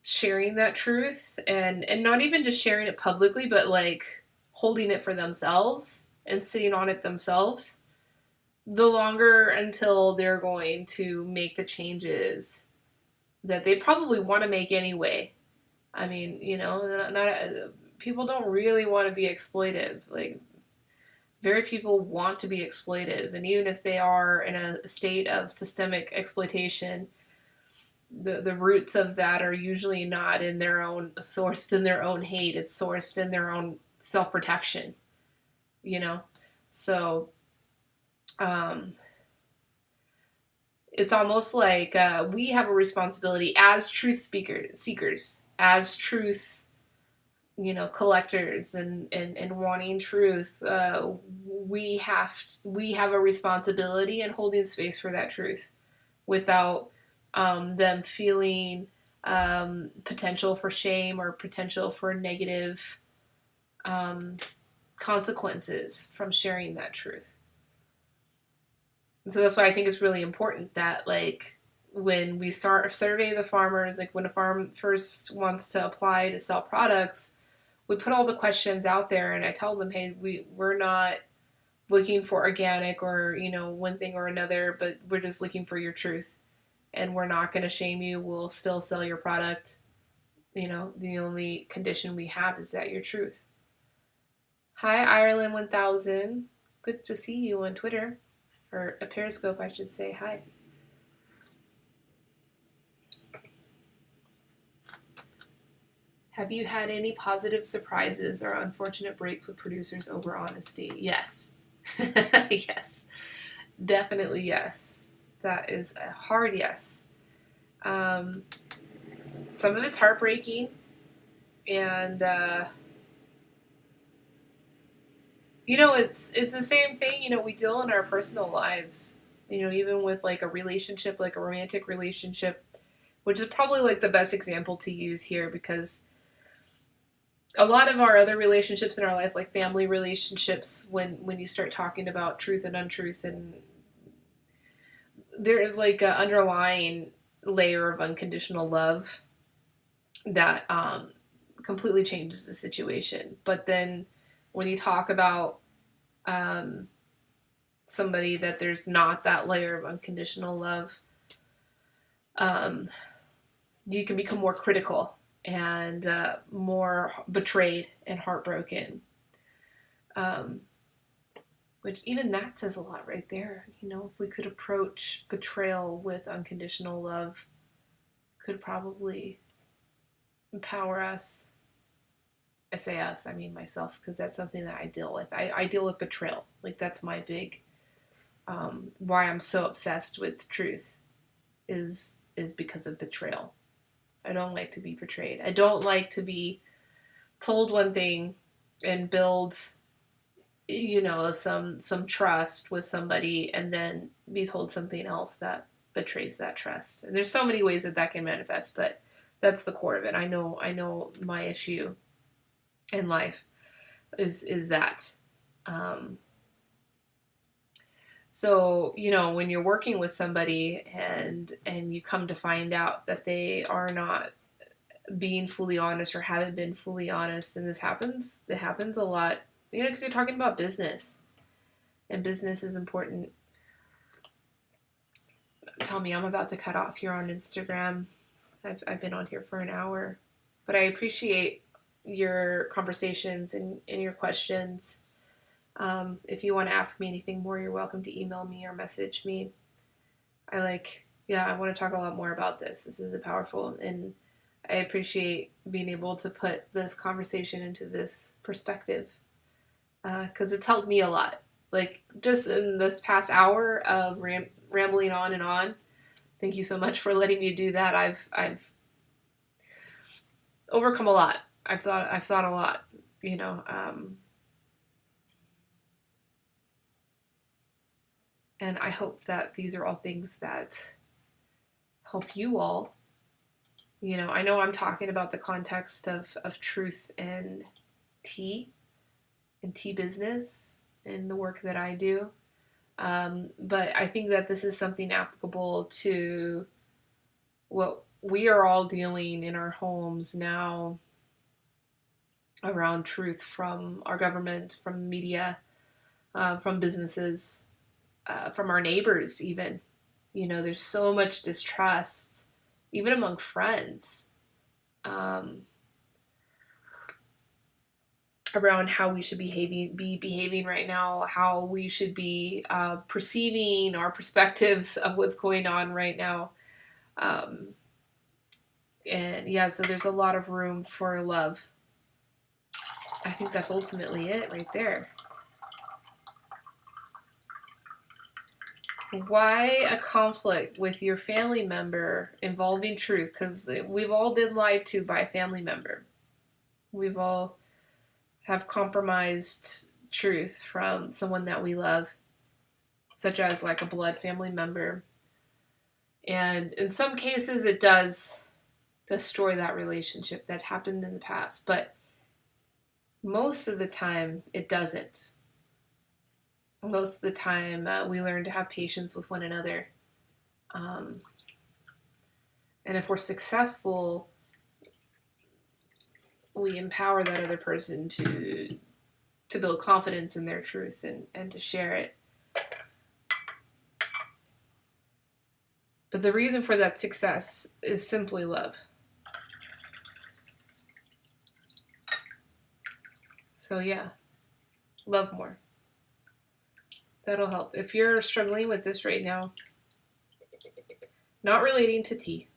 sharing that truth, and not even just sharing it publicly, but like holding it for themselves and sitting on it themselves, the longer until they're going to make the changes that they probably want to make anyway. I mean, not people don't really want to be exploited. Like, very people want to be exploited, and even if they are in a state of systemic exploitation, the roots of that are usually not in their own sourced in their own hate. It's sourced in their own self protection. You know, so um, it's almost like we have a responsibility as truth seekers, as truth, collectors and wanting truth. We have a responsibility in holding space for that truth without them feeling potential for shame or potential for negative um, consequences from sharing that truth. And so that's why I think it's really important that, like, when we start survey the farmers, like when a farm first wants to apply to sell products, we put all the questions out there, and I tell them, hey, we're not looking for organic or one thing or another, but we're just looking for your truth, and we're not going to shame you. We'll still sell your product. The only condition we have is that your truth. Hi, Ireland 1000. Good to see you on Twitter, or a Periscope, I should say. Hi. Have you had any positive surprises or unfortunate breaks with producers over honesty? Yes. Yes. Definitely yes. That is a hard yes. Some of it's heartbreaking, and it's the same thing. We deal in our personal lives. Even with like a relationship, like a romantic relationship, which is probably like the best example to use here, because a lot of our other relationships in our life, like family relationships, when you start talking about truth and untruth, and there is like an underlying layer of unconditional love that completely changes the situation. But then when you talk about somebody that there's not that layer of unconditional love, you can become more critical and more betrayed and heartbroken. Which even that says a lot right there. If we could approach betrayal with unconditional love, could probably empower us. I say us, I mean myself, because that's something that I deal with. I deal with betrayal. Like, that's my big, why I'm so obsessed with truth is because of betrayal. I don't like to be betrayed. I don't like to be told one thing and build some trust with somebody, and then be told something else that betrays that trust. And there's so many ways that can manifest, but that's the core of it. I know my issue in life is that. So when you're working with somebody and you come to find out that they are not being fully honest or haven't been fully honest, and it happens a lot, because you're talking about business, and business is important. Tell me, I'm about to cut off here on Instagram. I've been on here for an hour, but I appreciate your conversations and your questions. If you want to ask me anything more, you're welcome to email me or message me. I want to talk a lot more about this. This is powerful, and I appreciate being able to put this conversation into this perspective, because it's helped me a lot. Like, just in this past hour of rambling on and on. Thank you so much for letting me do that. I've overcome a lot. I've thought a lot. And I hope that these are all things that help you all. I know I'm talking about the context of truth and tea business and the work that I do. But I think that this is something applicable to what we are all dealing in our homes now around truth, from our government, from media, from businesses. from our neighbors, even. There's so much distrust, even among friends, um, around how we should be behaving right now, how we should be perceiving our perspectives of what's going on right now. Um, and yeah, so there's a lot of room for love. I think that's ultimately it right there. Why a conflict with your family member involving truth? Because we've all been lied to by a family member. We've all have compromised truth from someone that we love, such as like a blood family member. And in some cases, it does destroy that relationship that happened in the past. But most of the time, it doesn't. Most of the time, we learn to have patience with one another. Um, and if we're successful, we empower that other person to build confidence in their truth and to share it. But the reason for that success is simply love. So yeah, love more. That'll help. If you're struggling with this right now, not relating to tea,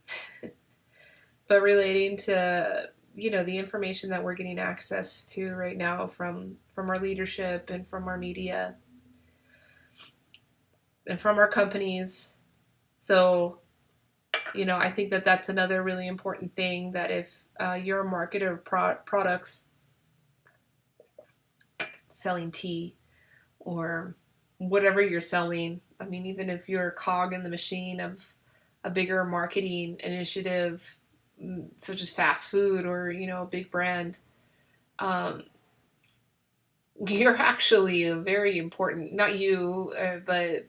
but relating to the information that we're getting access to right now from our leadership and from our media and from our companies. So I think that that's another really important thing, that if you're a marketer of products selling tea or whatever you're selling, I mean, even if you're a cog in the machine of a bigger marketing initiative such as fast food or a big brand, you're actually a very important, not you, but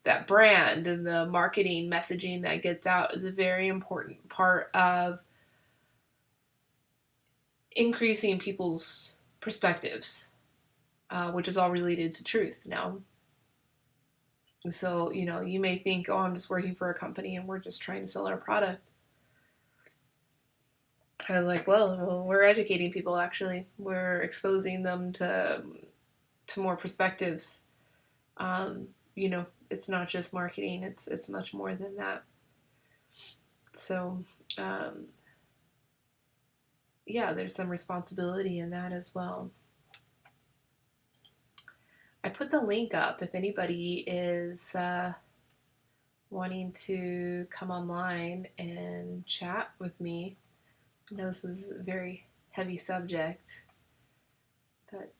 that brand and the marketing messaging that gets out is a very important part of increasing people's perspectives, which is all related to truth now. So, you may think, oh, I'm just working for a company and we're just trying to sell our product. I was like, well, we're educating people, actually. We're exposing them to more perspectives. It's not just marketing, it's much more than that. So, yeah, there's some responsibility in that as well. I put the link up if anybody is wanting to come online and chat with me. I know this is a very heavy subject, but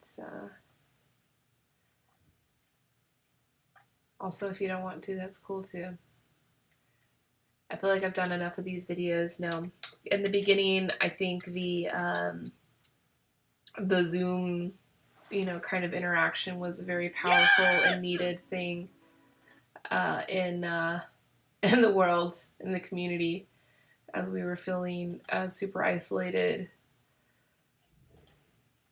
also if you don't want to, that's cool too. I feel like I've done enough of these videos now. In the beginning, I think the Zoom, kind of interaction was a very powerful and needed thing in the world, in the community, as we were feeling super isolated.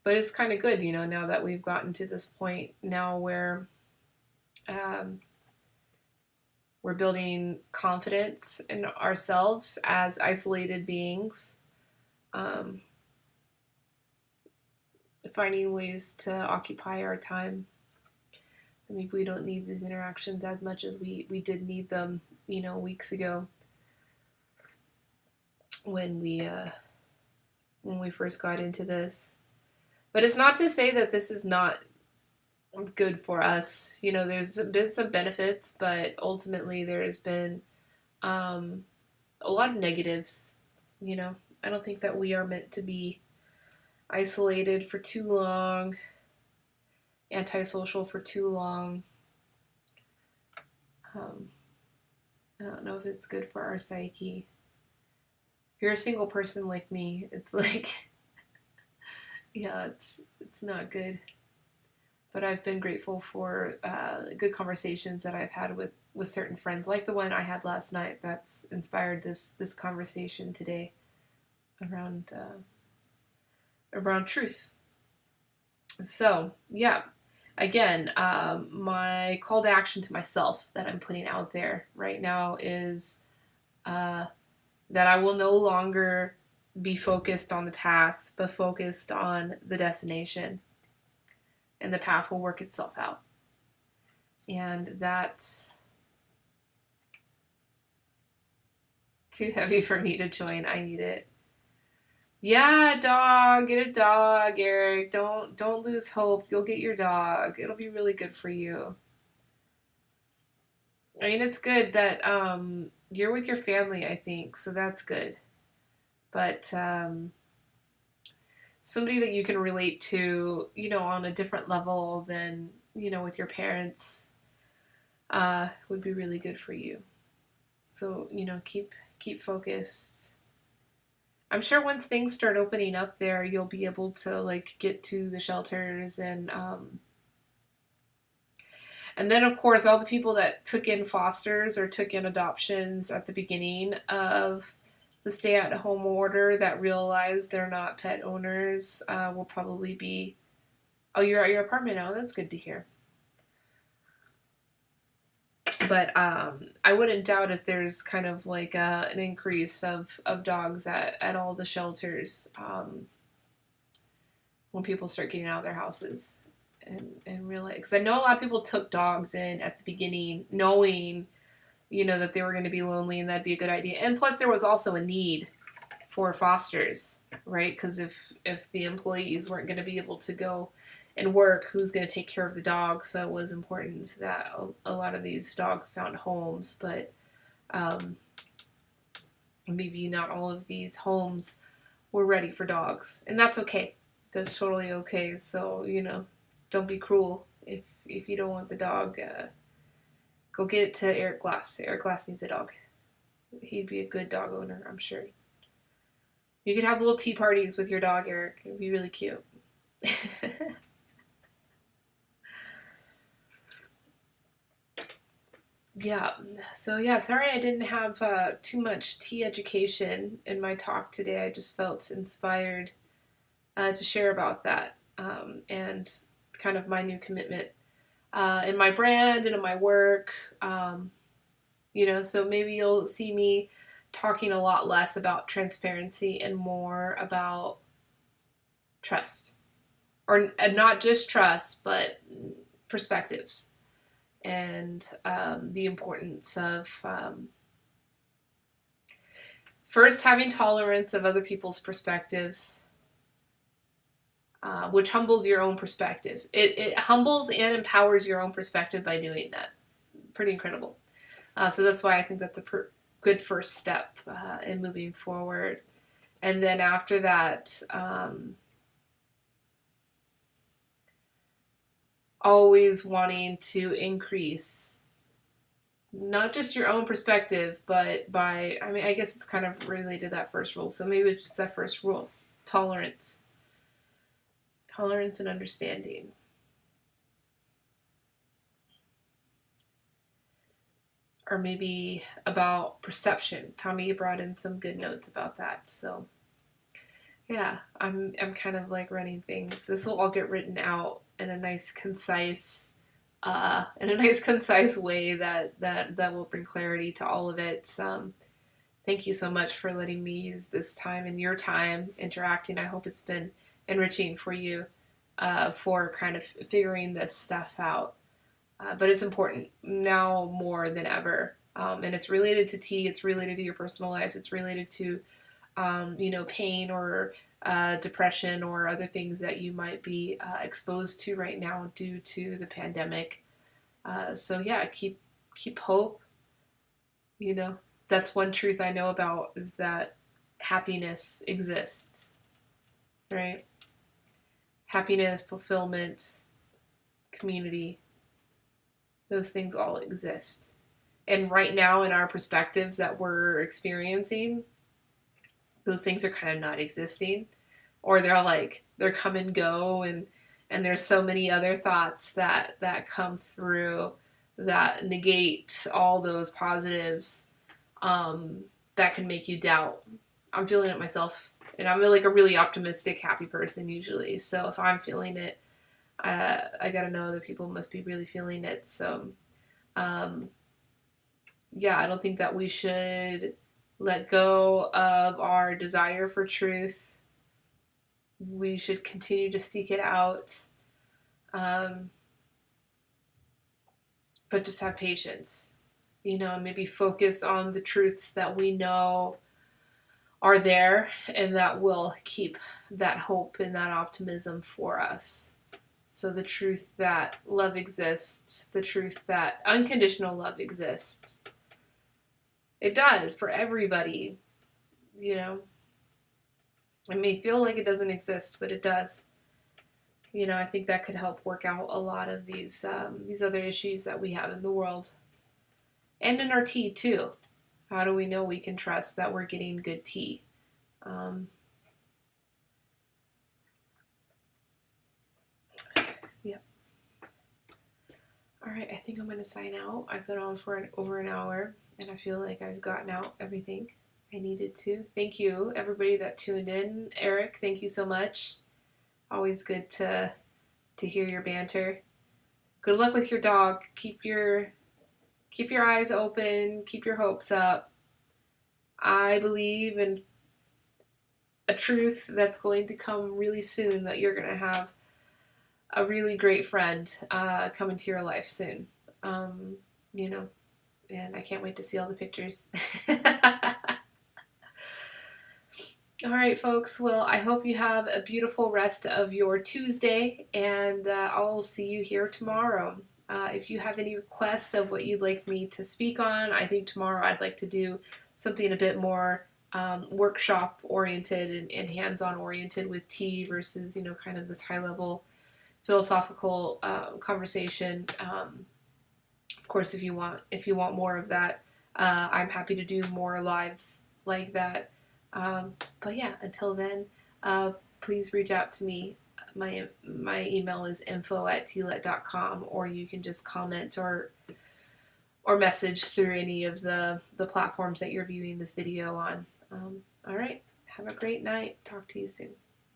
But it's kind of good, now that we've gotten to this point now where we're building confidence in ourselves as isolated beings, finding ways to occupy our time. I mean, we don't need these interactions as much as we did need them, weeks ago when we first got into this. But it's not to say that this is not good for us. There's been some benefits, but ultimately there has been a lot of negatives. I don't think that we are meant to be isolated for too long, antisocial for too long. I don't know if it's good for our psyche. If you're a single person like me, it's like, yeah, it's not good. But I've been grateful for good conversations that I've had with certain friends, like the one I had last night that's inspired this conversation today around truth. So, yeah. again, my call to action to myself that I'm putting out there right now is uh, that I will no longer be focused on the path, but focused on the destination, and the path will work itself out. And that's too heavy for me to join. I need it. Yeah, dog, get a dog, Eric. Don't lose hope. You'll get your dog. It'll be really good for you. I mean, it's good that you're with your family, I think, so that's good. But somebody that you can relate to, on a different level than, with your parents, would be really good for you. So, keep focused. I'm sure once things start opening up there, you'll be able to like get to the shelters and then of course all the people that took in fosters or took in adoptions at the beginning of the stay-at-home order that realize they're not pet owners will probably be. Oh, you're at your apartment now. That's good to hear. But I wouldn't doubt if there's kind of like an increase of dogs at all the shelters when people start getting out of their houses and realize. Because I know a lot of people took dogs in at the beginning knowing, that they were going to be lonely and that'd be a good idea. And plus, there was also a need for fosters, right? Because if the employees weren't going to be able to go and work, who's going to take care of the dogs? So it was important that a lot of these dogs found homes, but maybe not all of these homes were ready for dogs, and that's okay. That's totally okay. So don't be cruel if you don't want the dog. Go get it to Eric Glass. Eric Glass needs a dog. He'd be a good dog owner, I'm sure. You could have little tea parties with your dog, Eric. It'd be really cute. Yeah. So yeah, sorry I didn't have too much tea education in my talk today. I just felt inspired to share about that and kind of my new commitment in my brand and in my work. So maybe you'll see me talking a lot less about transparency and more about trust, or not just trust, but perspectives and the importance of first having tolerance of other people's perspectives, which humbles your own perspective. It humbles and empowers your own perspective by doing that. Pretty incredible. So that's why I think that's a good first step in moving forward. And then after that, always wanting to increase not just your own perspective, but I guess it's kind of related to that first rule. So maybe it's just that first rule: tolerance and understanding. Or maybe about perception. Tommy brought in some good notes about that. So yeah, I'm kind of like running things. This will all get written out in a nice concise way that will bring clarity to all of it. Thank you so much for letting me use this time and your time interacting. I hope it's been enriching for you for kind of figuring this stuff out. But it's important now more than ever. And it's related to tea. It's related to your personal lives. It's related to, pain or depression or other things that you might be exposed to right now due to the pandemic. So yeah, keep hope. That's one truth I know about, is that happiness exists, right? Happiness, fulfillment, community, those things all exist. And right now, in our perspectives that we're experiencing, those things are kind of not existing, or they're come and go, and there's so many other thoughts that come through that negate all those positives, that can make you doubt. I'm feeling it myself, and I'm like a really optimistic, happy person usually. So if I'm feeling it, I gotta know other people must be really feeling it. So, um, yeah, I don't think that we should let go of our desire for truth. We should continue to seek it out, um, but just have patience, and maybe focus on the truths that we know are there and that will keep that hope and that optimism for us. So, the truth that love exists, the truth that unconditional love exists, it does for everybody. You know, it may feel like it doesn't exist, but it does. I think that could help work out a lot of these other issues that we have in the world and in our tea too. How do we know we can trust that we're getting good tea? Um, yep. All right, I think I'm going to sign out. I've been on for over an hour, and I feel like I've gotten out everything I needed to. Thank you, everybody that tuned in. Eric, thank you so much. Always good to hear your banter. Good luck with your dog. Keep your eyes open. Keep your hopes up. I believe in a truth that's going to come really soon. That you're going to have a really great friend come into your life soon. Um, you know, and I can't wait to see all the pictures. All right, folks. Well, I hope you have a beautiful rest of your Tuesday, and I'll see you here tomorrow. If you have any requests of what you'd like me to speak on, I think tomorrow I'd like to do something a bit more workshop oriented and hands-on oriented with tea versus, kind of this high-level philosophical conversation. Of course, if you want more of that, I'm happy to do more lives like that. But yeah, until then, please reach out to me. My email is info@tlet.com, or you can just comment or message through any of the platforms that you're viewing this video on. All right, have a great night. Talk to you soon.